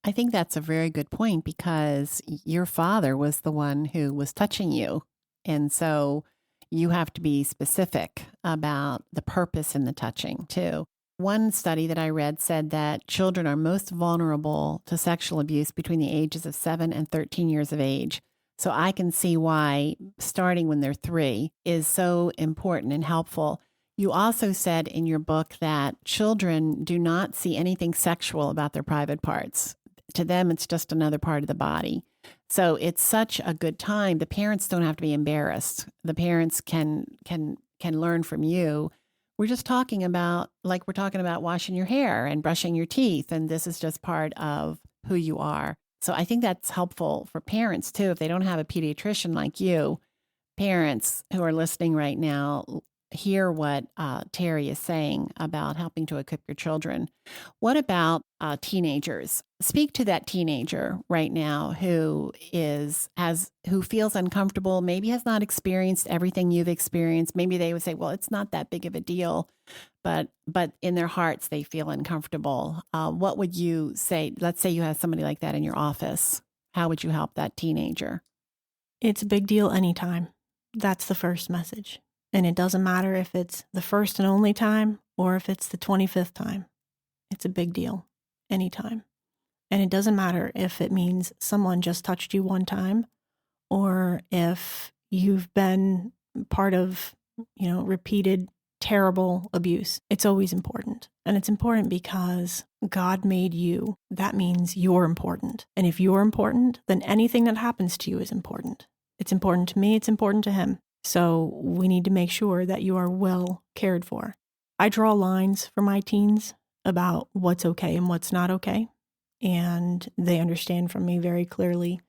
I think that's a very good point because your father was the one who was touching you And so you have to be specific about the purpose in the touching too. One study that I read said that children are most vulnerable to sexual abuse between the ages of 7 and 13 years of age. So I can see why starting when they're 3 is so important and helpful. You also said in your book that children do not see anything sexual about their private parts. To them, it's just another part of the body. So it's such a good time. The parents don't have to be embarrassed. The parents can learn from you. We're just talking about, like we're talking about washing your hair and brushing your teeth, and this is just part of who you are. So I think that's helpful for parents too. If they don't have a pediatrician like you, parents who are listening right now, hear what Terry is saying about helping to equip your children. What about teenagers? Speak to that teenager right now who feels uncomfortable, maybe has not experienced everything you've experienced. Maybe they would say, well, it's not that big of a deal, but in their hearts, they feel uncomfortable. What would you say? Let's say you have somebody like that in your office. How would you help that teenager? It's a big deal anytime. That's the first message. And it doesn't matter if it's the first and only time or if it's the 25th time. It's a big deal anytime. And it doesn't matter if it means someone just touched you one time or if you've been part of, repeated terrible abuse. It's always important. And it's important because God made you. That means you're important. And if you're important, then anything that happens to you is important. It's important to me. It's important to him. So we need to make sure that you are well cared for. I draw lines for my teens about what's okay and what's not okay. And they understand from me very clearly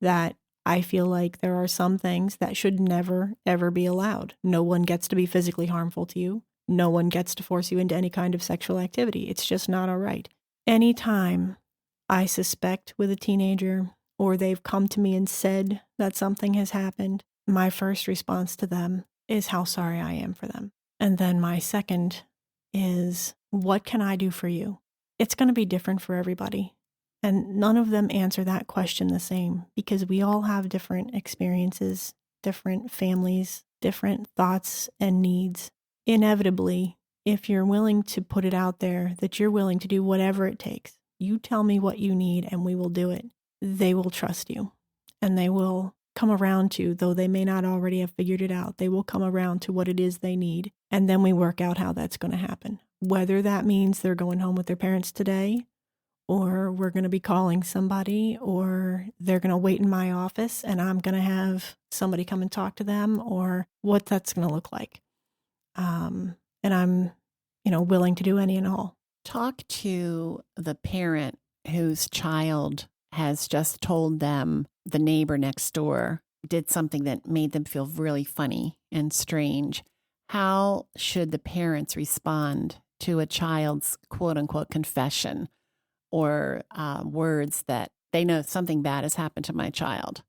that I feel like there are some things that should never, ever be allowed. No one gets to be physically harmful to you. No one gets to force you into any kind of sexual activity. It's just not all right. Anytime I suspect with a teenager or they've come to me and said that something has happened, my first response to them is how sorry I am for them. And then my second is, what can I do for you? It's going to be different for everybody. And none of them answer that question the same because we all have different experiences, different families, different thoughts and needs. Inevitably, if you're willing to put it out there that you're willing to do whatever it takes, you tell me what you need and we will do it, they will trust you and they will come around to, though they may not already have figured it out, they will come around to what it is they need. And then we work out how that's going to happen. Whether that means they're going home with their parents today, or we're going to be calling somebody, or they're going to wait in my office and I'm going to have somebody come and talk to them, or what that's going to look like. And I'm, willing to do any and all. Talk to the parent whose child has just told them the neighbor next door did something that made them feel really funny and strange. How should the parents respond to a child's quote unquote confession or words that they know something bad has happened to my child?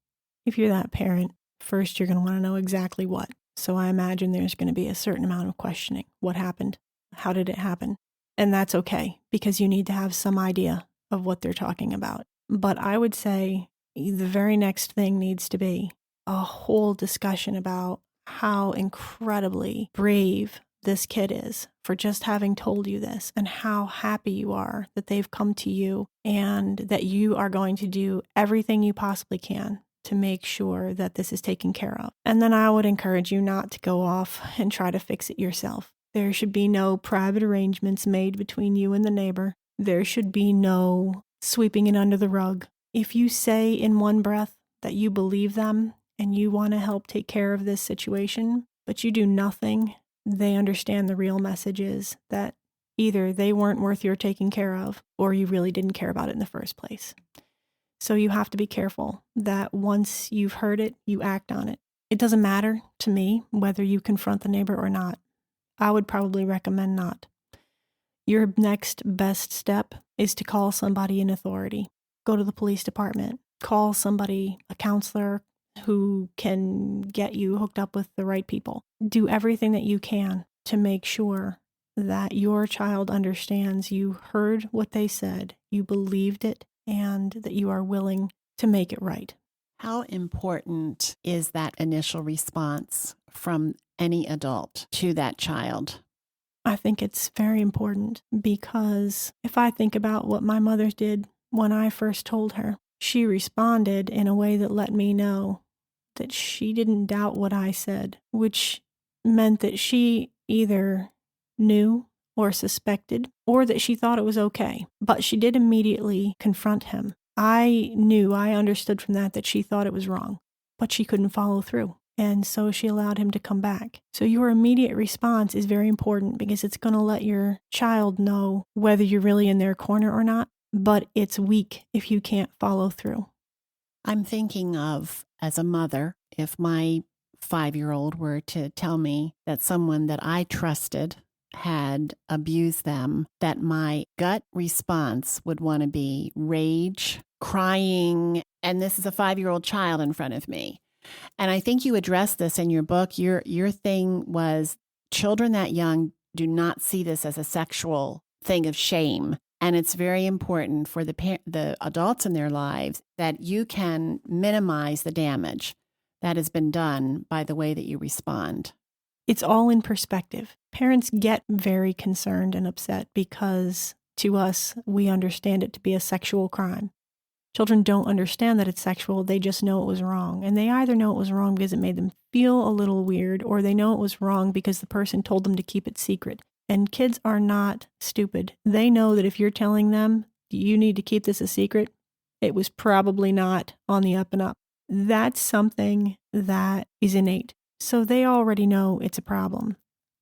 If you're that parent, first you're going to want to know exactly what. So I imagine there's going to be a certain amount of questioning. What happened? How did it happen? And that's okay because you need to have some idea of what they're talking about. But I would say the very next thing needs to be a whole discussion about how incredibly brave this kid is for just having told you this and how happy you are that they've come to you and that you are going to do everything you possibly can to make sure that this is taken care of. And then I would encourage you not to go off and try to fix it yourself. There should be no private arrangements made between you and the neighbor. There should be no sweeping it under the rug. If you say in one breath that you believe them and you want to help take care of this situation, but you do nothing, they understand the real message is that either they weren't worth your taking care of or you really didn't care about it in the first place. So you have to be careful that once you've heard it, you act on it. It doesn't matter to me whether you confront the neighbor or not. I would probably recommend not. Your next best step is to call somebody in authority. Go to the police department. Call somebody, a counselor who can get you hooked up with the right people. Do everything that you can to make sure that your child understands you heard what they said, you believed it, and that you are willing to make it right. How important is that initial response from any adult to that child? I think it's very important because if I think about what my mother did when I first told her, she responded in a way that let me know that she didn't doubt what I said, which meant that she either knew or suspected or that she thought it was okay. But she did immediately confront him. I understood from that she thought it was wrong, but she couldn't follow through. And so she allowed him to come back. So your immediate response is very important because it's going to let your child know whether you're really in their corner or not, but it's weak if you can't follow through. I'm thinking of, as a mother, if my 5-year-old were to tell me that someone that I trusted had abused them, that my gut response would want to be rage, crying, and this is a 5-year-old child in front of me. And I think you addressed this in your book. Your thing was children that young do not see this as a sexual thing of shame. And it's very important for the adults in their lives that you can minimize the damage that has been done by the way that you respond. It's all in perspective. Parents get very concerned and upset because to us, we understand it to be a sexual crime. Children don't understand that it's sexual. They just know it was wrong. And they either know it was wrong because it made them feel a little weird, or they know it was wrong because the person told them to keep it secret. And kids are not stupid. They know that if you're telling them you need to keep this a secret, it was probably not on the up and up. That's something that is innate. So they already know it's a problem.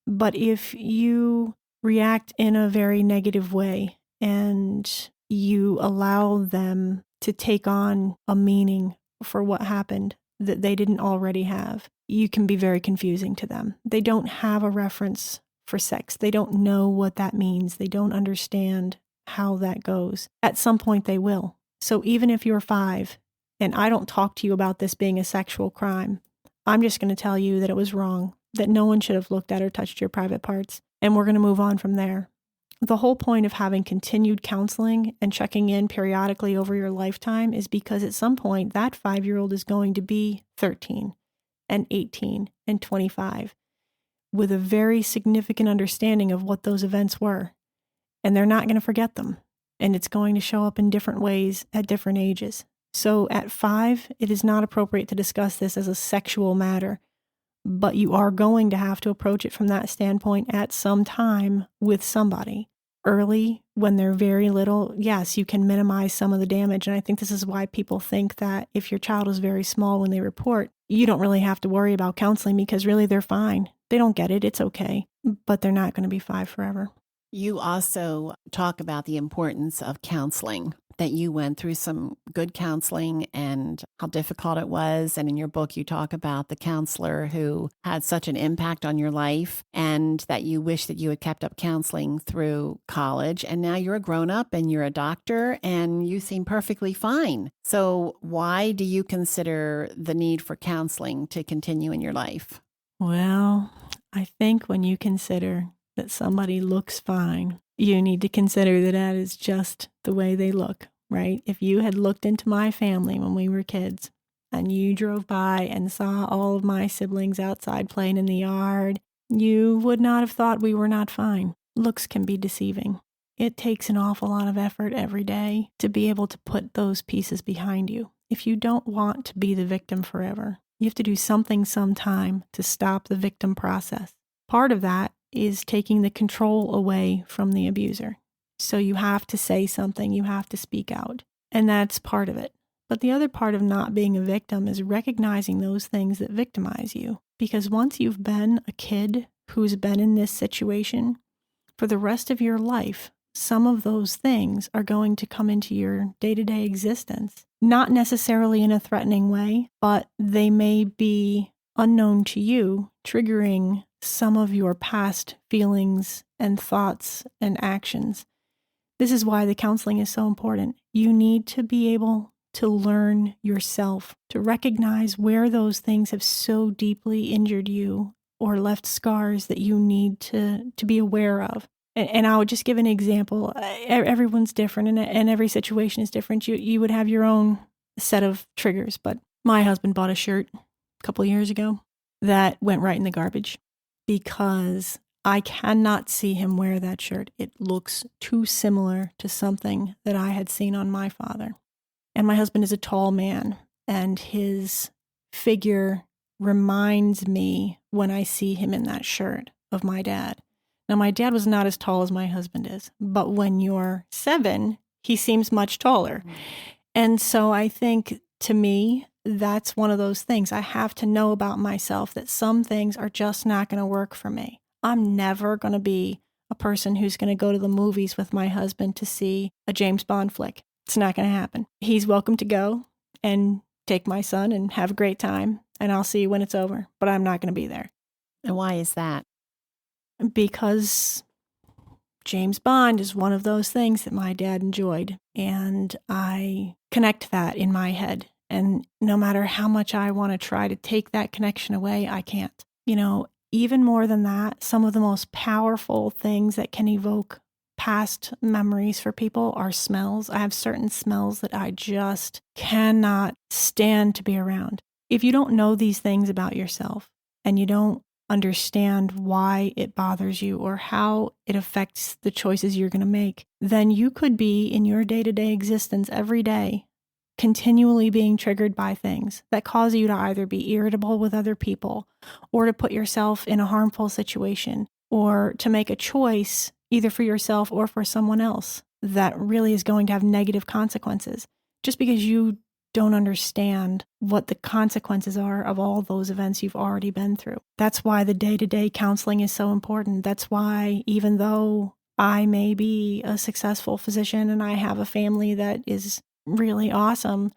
But if you react in a very negative way and you allow them to take on a meaning for what happened that they didn't already have, you can be very confusing to them. They don't have a reference for sex. They don't know what that means. They don't understand how that goes. At some point they will. So even if you're 5 and I don't talk to you about this being a sexual crime, I'm just going to tell you that it was wrong, that no one should have looked at or touched your private parts, and we're going to move on from there. The whole point of having continued counseling and checking in periodically over your lifetime is because at some point that 5-year-old is going to be 13 and 18 and 25 with a very significant understanding of what those events were. And they're not going to forget them. And it's going to show up in different ways at different ages. So at 5, it is not appropriate to discuss this as a sexual matter. But you are going to have to approach it from that standpoint at some time with somebody. Early, when they're very little, yes, you can minimize some of the damage. And I think this is why people think that if your child is very small when they report, you don't really have to worry about counseling because really they're fine. They don't get it. It's okay. But they're not going to be 5 forever. You also talk about the importance of counseling, that you went through some good counseling and how difficult it was. And in your book, you talk about the counselor who had such an impact on your life and that you wish that you had kept up counseling through college. And now you're a grown-up and you're a doctor and you seem perfectly fine. So why do you consider the need for counseling to continue in your life? Well, I think when you consider that somebody looks fine, you need to consider that is just the way they look, right? If you had looked into my family when we were kids and you drove by and saw all of my siblings outside playing in the yard, you would not have thought we were not fine. Looks can be deceiving. It takes an awful lot of effort every day to be able to put those pieces behind you. If you don't want to be the victim forever, you have to do something sometime to stop the victim process. Part of that is taking the control away from the abuser. So you have to say something, you have to speak out, and that's part of it. But the other part of not being a victim is recognizing those things that victimize you. Because once you've been a kid who's been in this situation, for the rest of your life, some of those things are going to come into your day-to-day existence. Not necessarily in a threatening way, but they may be unknown to you, triggering some of your past feelings and thoughts and actions. This is why the counseling is so important. You need to be able to learn yourself, to recognize where those things have so deeply injured you or left scars that you need to be aware of. And I would just give an example. Everyone's different and every situation is different. You would have your own set of triggers, but My husband bought a shirt a couple years ago that went right in the garbage because I cannot see him wear that shirt. It looks too similar to something that I had seen on my father. And my husband is a tall man, and his figure reminds me when I see him in that shirt of my dad. Now, my dad was not as tall as my husband is, but when you're 7, he seems much taller. And so I think, to me, that's one of those things. I have to know about myself that some things are just not going to work for me. I'm never going to be a person who's going to go to the movies with my husband to see a James Bond flick. It's not going to happen. He's welcome to go and take my son and have a great time, and I'll see you when it's over, but I'm not going to be there. And why is that? Because James Bond is one of those things that my dad enjoyed, and I connect that in my head. And no matter how much I want to try to take that connection away, I can't. Even more than that, some of the most powerful things that can evoke past memories for people are smells. I have certain smells that I just cannot stand to be around. If you don't know these things about yourself and you don't understand why it bothers you or how it affects the choices you're going to make, then you could be in your day-to-day existence every day continually being triggered by things that cause you to either be irritable with other people or to put yourself in a harmful situation or to make a choice either for yourself or for someone else that really is going to have negative consequences just because you don't understand what the consequences are of all those events you've already been through. That's why the day-to-day counseling is so important. That's why even though I may be a successful physician and I have a family that is really awesome,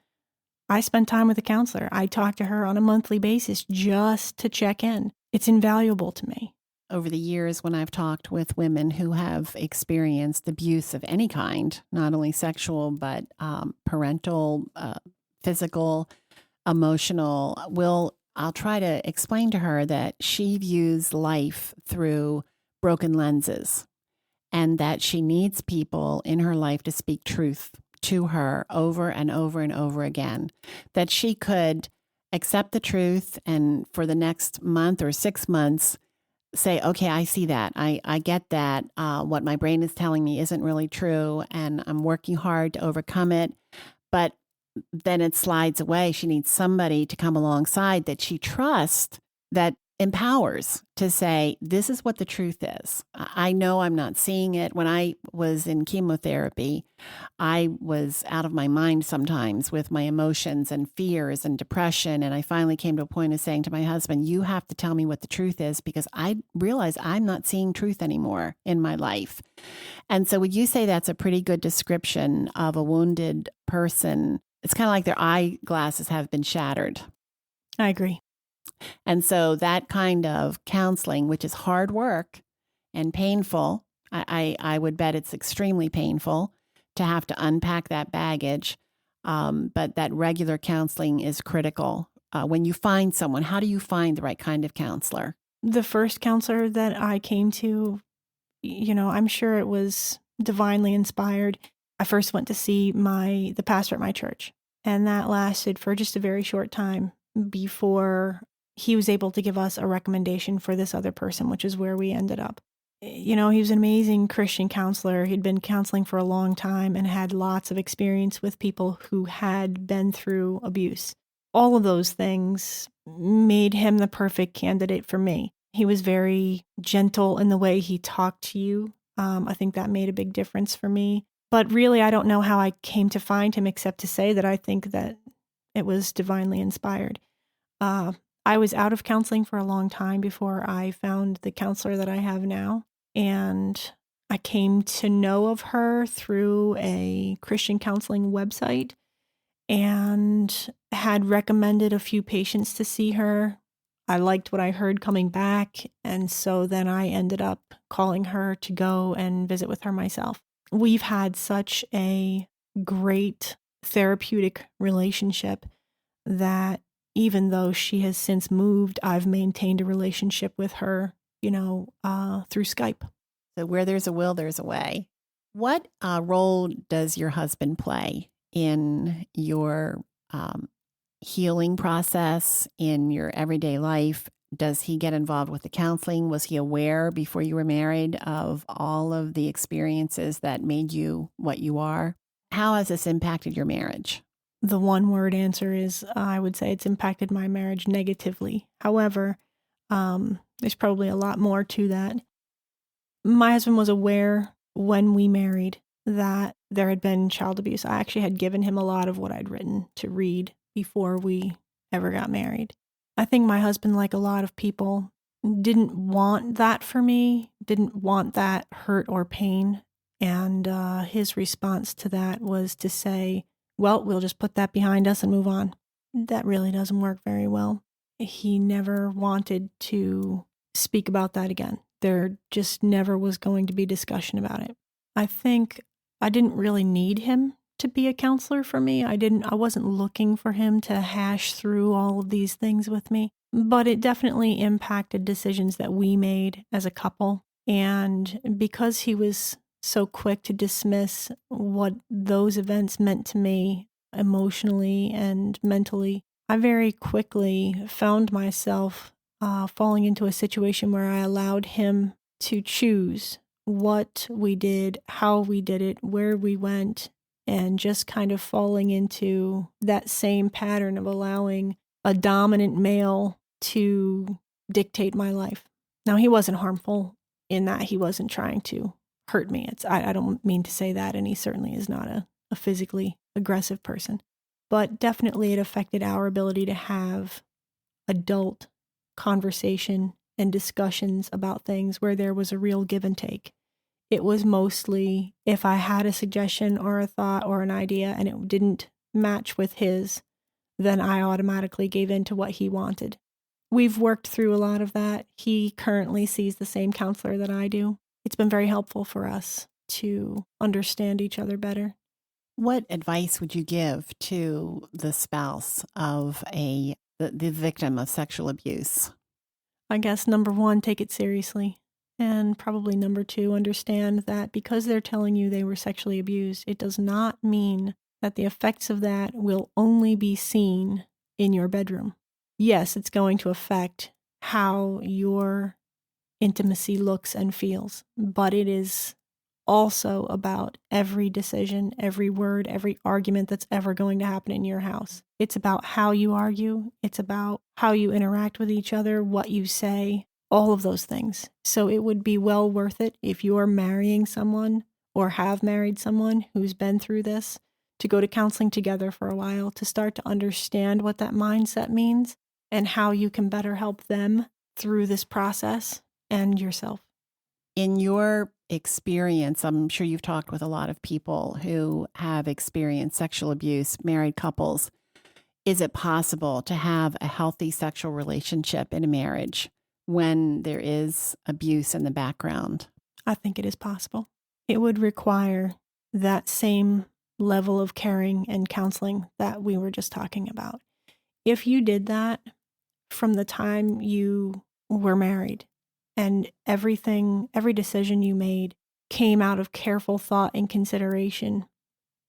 I spend time with a counselor. I talk to her on a monthly basis just to check in. It's invaluable to me. Over the years, when I've talked with women who have experienced abuse of any kind, not only sexual, but parental, physical, emotional, I'll try to explain to her that she views life through broken lenses and that she needs people in her life to speak truth to her over and over and over again, that she could accept the truth and for the next month or 6 months say, okay, I see that. I get that. What my brain is telling me isn't really true, and I'm working hard to overcome it. But then it slides away. She needs somebody to come alongside that she trusts, that empowers to say, this is what the truth is. I know I'm not seeing it. When I was in chemotherapy, I was out of my mind sometimes with my emotions and fears and depression. And I finally came to a point of saying to my husband, you have to tell me what the truth is because I realize I'm not seeing truth anymore in my life. And so would you say that's a pretty good description of a wounded person? It's kind of like their eyeglasses have been shattered. I agree. And so that kind of counseling, which is hard work and painful, I would bet it's extremely painful to have to unpack that baggage. But that regular counseling is critical. When you find someone, how do you find the right kind of counselor? The first counselor that I came to, I'm sure it was divinely inspired. I first went to see the pastor at my church, and that lasted for just a very short time before he was able to give us a recommendation for this other person, which is where we ended up. He was an amazing Christian counselor. He'd been counseling for a long time and had lots of experience with people who had been through abuse. All of those things made him the perfect candidate for me. He was very gentle in the way he talked to you. I think that made a big difference for me. But really, I don't know how I came to find him except to say that I think that it was divinely inspired. I was out of counseling for a long time before I found the counselor that I have now. And I came to know of her through a Christian counseling website and had recommended a few patients to see her. I liked what I heard coming back. And so then I ended up calling her to go and visit with her myself. We've had such a great therapeutic relationship that even though she has since moved, I've maintained a relationship with her, through Skype. So where there's a will, there's a way. What role does your husband play in your healing process in your everyday life? Does he get involved with the counseling? Was he aware before you were married of all of the experiences that made you what you are? How has this impacted your marriage? The one word answer is I would say it's impacted my marriage negatively. However, there's probably a lot more to that. My husband was aware when we married that there had been child abuse. I actually had given him a lot of what I'd written to read before we ever got married. I think my husband, like a lot of people, didn't want that for me, didn't want that hurt or pain. And his response to that was to say, well, we'll just put that behind us and move on. That really doesn't work very well. He never wanted to speak about that again. There just never was going to be discussion about it. I think I didn't really need him to be a counselor for me. I wasn't looking for him to hash through all of these things with me, but it definitely impacted decisions that we made as a couple. And because he was so quick to dismiss what those events meant to me emotionally and mentally, I very quickly found myself falling into a situation where I allowed him to choose what we did, how we did it, where we went, and just kind of falling into that same pattern of allowing a dominant male to dictate my life. Now, he wasn't harmful in that he wasn't trying to hurt me. I don't mean to say that, and he certainly is not a physically aggressive person. But definitely it affected our ability to have adult conversation and discussions about things where there was a real give and take. It was mostly if I had a suggestion or a thought or an idea and it didn't match with his, then I automatically gave in to what he wanted. We've worked through a lot of that. He currently sees the same counselor that I do. It's been very helpful for us to understand each other better. What advice would you give to the spouse of the victim of sexual abuse? I guess number one, take it seriously. And probably number two, understand that because they're telling you they were sexually abused, it does not mean that the effects of that will only be seen in your bedroom. Yes, it's going to affect how your intimacy looks and feels, but it is also about every decision, every word, every argument that's ever going to happen in your house. It's about how you argue. It's about how you interact with each other, what you say, all of those things. So it would be well worth it if you're marrying someone or have married someone who's been through this to go to counseling together for a while to start to understand what that mindset means and how you can better help them through this process and yourself. In your experience, I'm sure you've talked with a lot of people who have experienced sexual abuse, married couples. Is it possible to have a healthy sexual relationship in a marriage when there is abuse in the background? I think it is possible. It would require that same level of caring and counseling that we were just talking about. If you did that from the time you were married and every decision you made came out of careful thought and consideration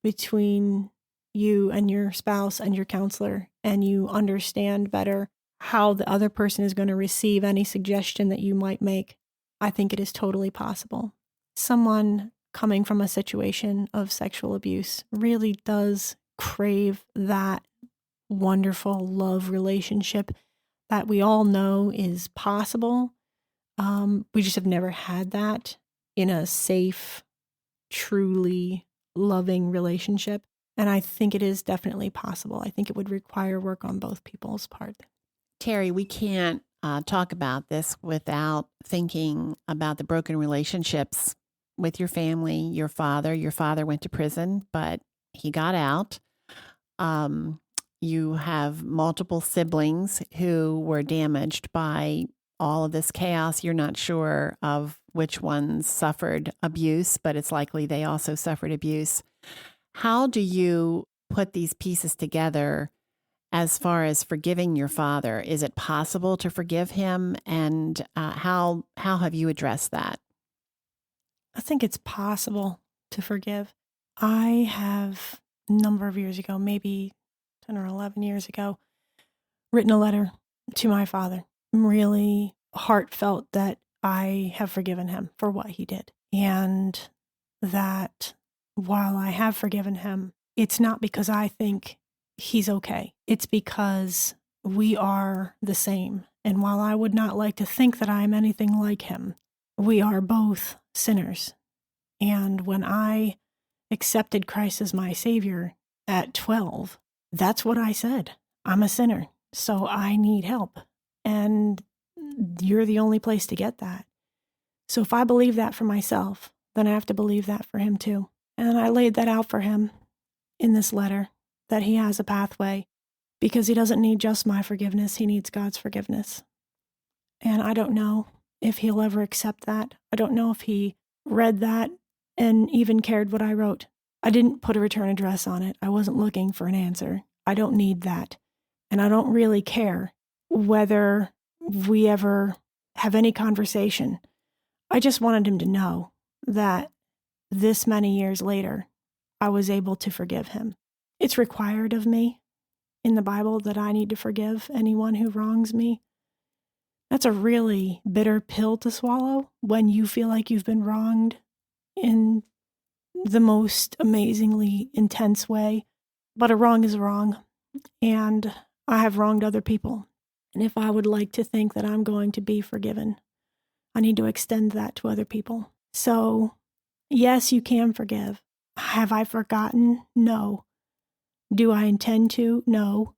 between you and your spouse and your counselor, and you understand better how the other person is going to receive any suggestion that you might make, I think it is totally possible. Someone coming from a situation of sexual abuse really does crave that wonderful love relationship that we all know is possible. We just have never had that in a safe, truly loving relationship. And I think it is definitely possible. I think it would require work on both people's part. Terry, we can't talk about this without thinking about the broken relationships with your family, your father. Your father went to prison, but he got out. You have multiple siblings who were damaged by all of this chaos. You're not sure of which ones suffered abuse, but it's likely they also suffered abuse. How do you put these pieces together as far as forgiving your father? Is it possible to forgive him? And how have you addressed that? I think it's possible to forgive. I have a number of years ago, maybe 10 or 11 years ago, written a letter to my father. I'm really heartfelt that I have forgiven him for what he did. And that while I have forgiven him, it's not because I think he's okay. It's because we are the same. And while I would not like to think that I am anything like him, we are both sinners. And when I accepted Christ as my Savior at 12, that's what I said. I'm a sinner, so I need help. And you're the only place to get that. So if I believe that for myself, then I have to believe that for him too. And I laid that out for him in this letter, that he has a pathway, because he doesn't need just my forgiveness, he needs God's forgiveness. And I don't know if he'll ever accept that. I don't know if he read that and even cared what I wrote. I didn't put a return address on it. I wasn't looking for an answer. I don't need that. And I don't really care whether we ever have any conversation. I just wanted him to know that this many years later, I was able to forgive him. It's required of me in the Bible that I need to forgive anyone who wrongs me. That's a really bitter pill to swallow when you feel like you've been wronged in the most amazingly intense way. But a wrong is a wrong, and I have wronged other people. And if I would like to think that I'm going to be forgiven, I need to extend that to other people. So, yes, you can forgive. Have I forgotten? No. Do I intend to? No.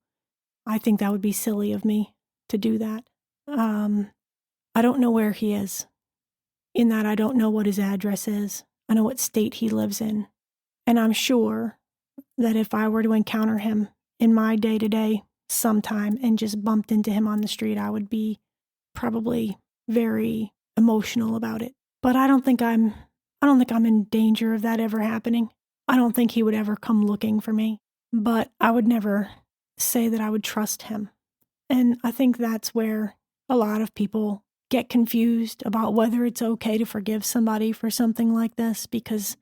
I think that would be silly of me to do that. I don't know where he is. In that, I don't know what his address is. I know what state he lives in. And I'm sure that if I were to encounter him in my day-to-day sometime and just bumped into him on the street, I would be probably very emotional about it. But I don't think I'm in danger of that ever happening. I don't think he would ever come looking for me. But I would never say that I would trust him. And I think that's where a lot of people get confused about whether it's okay to forgive somebody for something like this, because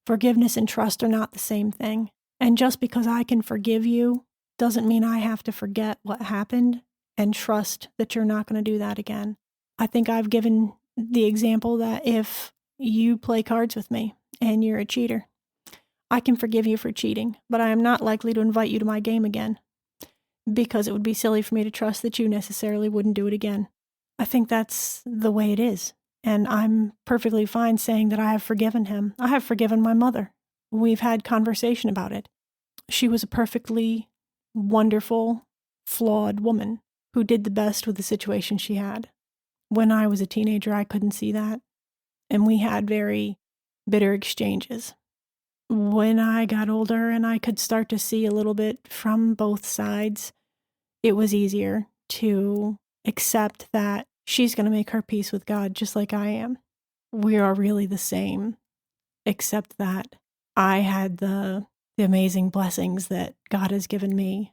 forgiveness and trust are not the same thing. And just because I can forgive you doesn't mean I have to forget what happened and trust that you're not going to do that again. I think I've given the example that if you play cards with me and you're a cheater, I can forgive you for cheating, but I am not likely to invite you to my game again, because it would be silly for me to trust that you necessarily wouldn't do it again. I think that's the way it is. And I'm perfectly fine saying that I have forgiven him. I have forgiven my mother. We've had conversation about it. She was a perfectly wonderful, flawed woman who did the best with the situation she had. When I was a teenager, I couldn't see that. And we had very bitter exchanges. When I got older and I could start to see a little bit from both sides, it was easier to accept that she's going to make her peace with God just like I am. We are really the same, except that I had the amazing blessings that God has given me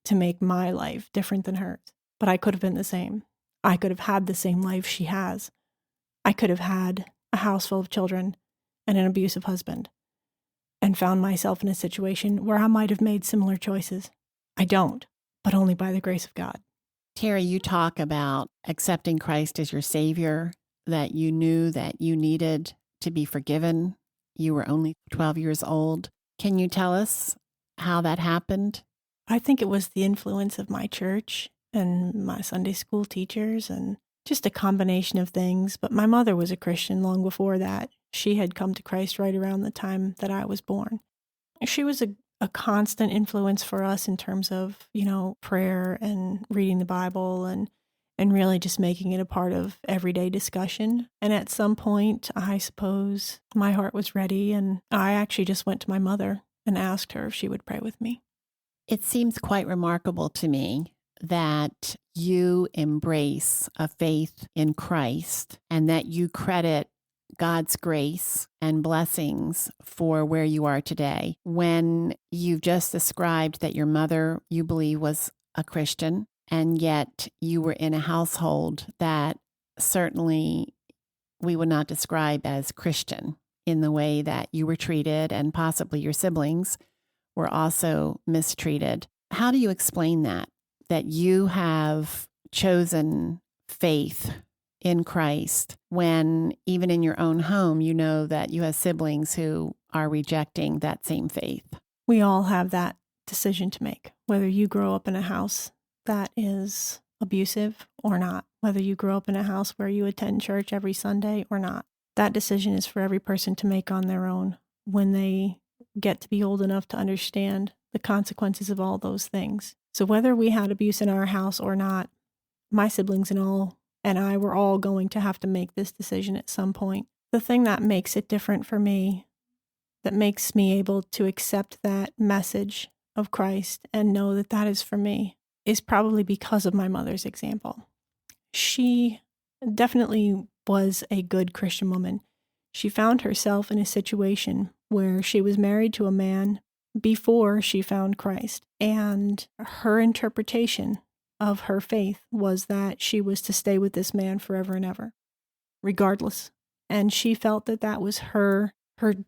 to make my life different than hers. But I could have been the same. I could have had the same life she has. I could have had a house full of children and an abusive husband, and found myself in a situation where I might have made similar choices. I don't, but only by the grace of God. Terry, you talk about accepting Christ as your Savior, that you knew that you needed to be forgiven. You were only 12 years old. Can you tell us how that happened? I think it was the influence of my church and my Sunday school teachers and just a combination of things. But my mother was a Christian long before that. She had come to Christ right around the time that I was born. She was a constant influence for us in terms of, prayer and reading the Bible and really just making it a part of everyday discussion. And at some point, I suppose my heart was ready, and I actually just went to my mother and asked her if she would pray with me. It seems quite remarkable to me that you embrace a faith in Christ and that you credit God's grace and blessings for where you are today, when you've just described that your mother, you believe, was a Christian, and yet you were in a household that certainly we would not describe as Christian in the way that you were treated, and possibly your siblings were also mistreated. How do you explain that you have chosen faith in Christ when even in your own home, you know that you have siblings who are rejecting that same faith? We all have that decision to make, whether you grow up in a house that is abusive or not, whether you grow up in a house where you attend church every Sunday or not. That decision is for every person to make on their own when they get to be old enough to understand the consequences of all those things. So whether we had abuse in our house or not, my siblings and I were all going to have to make this decision at some point. The thing that makes it different for me, that makes me able to accept that message of Christ and know that that is for me, is probably because of my mother's example. She definitely was a good Christian woman. She found herself in a situation where she was married to a man before she found Christ, and her interpretation of her faith was that she was to stay with this man forever and ever, regardless. And she felt that that was her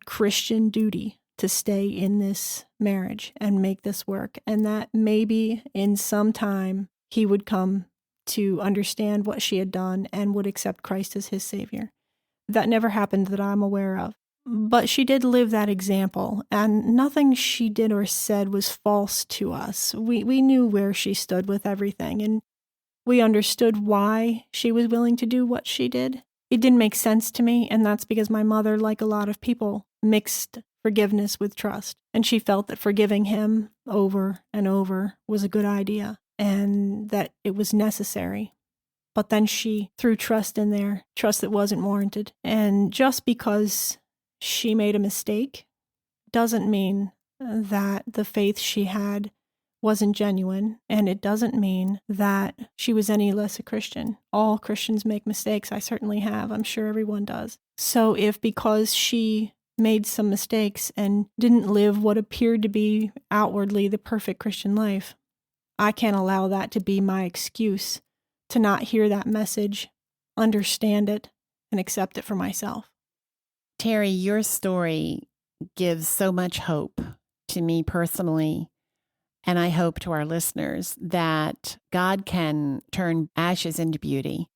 Christian duty to stay in this marriage and make this work, and that maybe in some time he would come to understand what she had done and would accept Christ as his Savior. That never happened that I'm aware of. But she did live that example, and nothing she did or said was false to us. We knew where she stood with everything, and we understood why she was willing to do what she did. It didn't make sense to me, and that's because my mother, like a lot of people, mixed forgiveness with trust. And she felt that forgiving him over and over was a good idea, and that it was necessary. But then she threw trust in there, trust that wasn't warranted. And just because she made a mistake doesn't mean that the faith she had wasn't genuine, and it doesn't mean that she was any less a Christian. All Christians make mistakes. I certainly have. I'm sure everyone does. So if because she made some mistakes and didn't live what appeared to be outwardly the perfect Christian life, I can't allow that to be my excuse to not hear that message, understand it, and accept it for myself. Terry, your story gives so much hope to me personally, and I hope to our listeners, that God can turn ashes into beauty,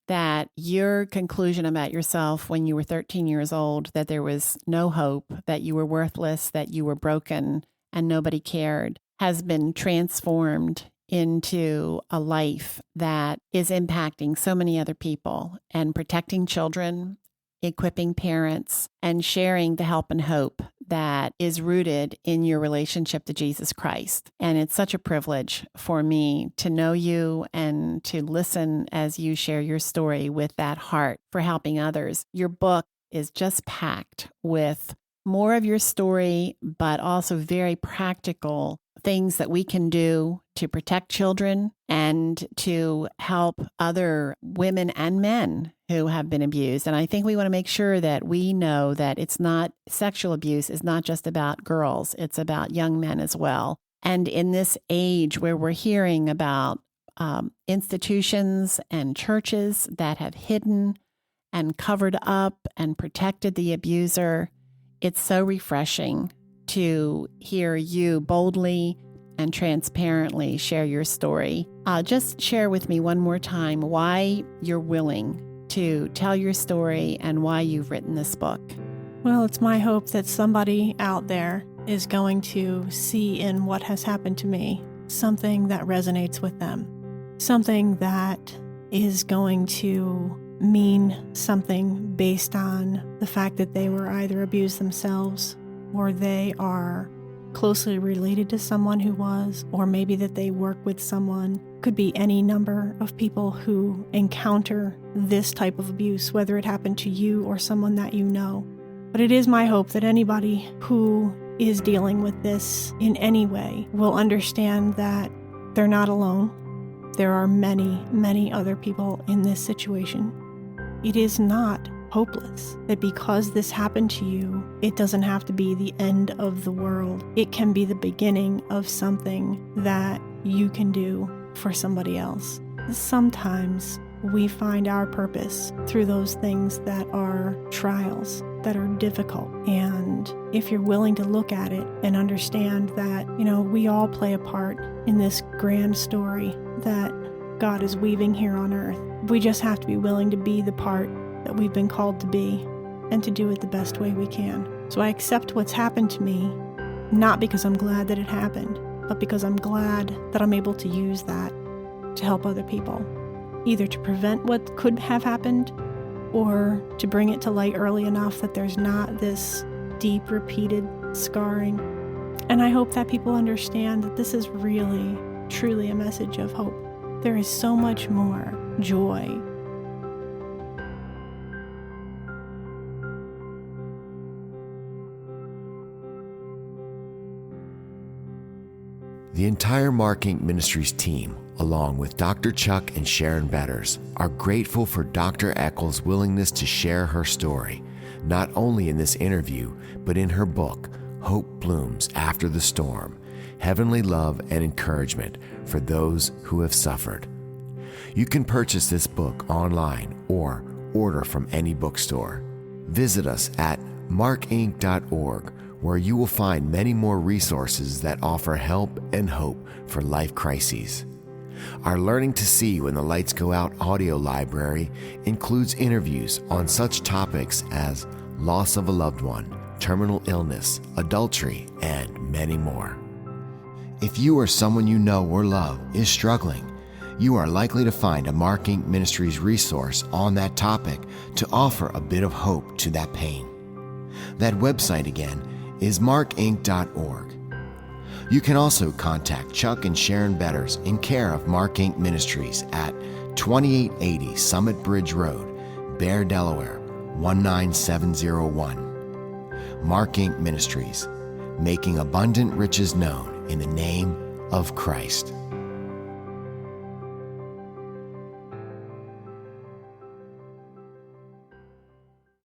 that your conclusion about yourself when you were 13 years old, that there was no hope, that you were worthless, that you were broken, and nobody cared, has been transformed into a life that is impacting so many other people and protecting children, equipping parents, and sharing the help and hope that is rooted in your relationship to Jesus Christ. And it's such a privilege for me to know you and to listen as you share your story with that heart for helping others. Your book is just packed with more of your story, but also very practical things that we can do to protect children and to help other women and men who have been abused. And I think we want to make sure that we know that sexual abuse is not just about girls, it's about young men as well. And in this age where we're hearing about institutions and churches that have hidden and covered up and protected the abuser, it's so refreshing to hear you boldly and transparently share your story. Just share with me one more time why you're willing to tell your story and why you've written this book. Well, it's my hope that somebody out there is going to see in what has happened to me something that resonates with them, something that is going to mean something based on the fact that they were either abused themselves or they are closely related to someone who was, or maybe that they work with someone. Could be any number of people who encounter this type of abuse, whether it happened to you or someone that you know. But it is my hope that anybody who is dealing with this in any way will understand that they're not alone. There are many, many other people in this situation. It is not hopeless, that because this happened to you, it doesn't have to be the end of the world. It can be the beginning of something that you can do for somebody else. Sometimes we find our purpose through those things that are trials, that are difficult. And if you're willing to look at it and understand that, we all play a part in this grand story that God is weaving here on earth, we just have to be willing to be the part that we've been called to be and to do it the best way we can. So I accept what's happened to me, not because I'm glad that it happened, but because I'm glad that I'm able to use that to help other people, either to prevent what could have happened or to bring it to light early enough that there's not this deep, repeated scarring. And I hope that people understand that this is really, truly a message of hope. There is so much more joy. The entire Mark Inc. Ministries team, along with Dr. Chuck and Sharon Betters, are grateful for Dr. Eccles' willingness to share her story, not only in this interview, but in her book, Hope Blooms After the Storm, Heavenly Love and Encouragement for Those Who Have Suffered. You can purchase this book online or order from any bookstore. Visit us at markinc.org, where you will find many more resources that offer help and hope for life crises. Our Learning to See When the Lights Go Out audio library includes interviews on such topics as loss of a loved one, terminal illness, adultery, and many more. If you or someone you know or love is struggling, you are likely to find a Mark Inc. Ministries resource on that topic to offer a bit of hope to that pain. That website again is markinc.org. You can also contact Chuck and Sharon Betters in care of Mark Inc. Ministries at 2880 Summit Bridge Road, Bear, Delaware, 19701. Mark Inc. Ministries, making abundant riches known in the name of Christ.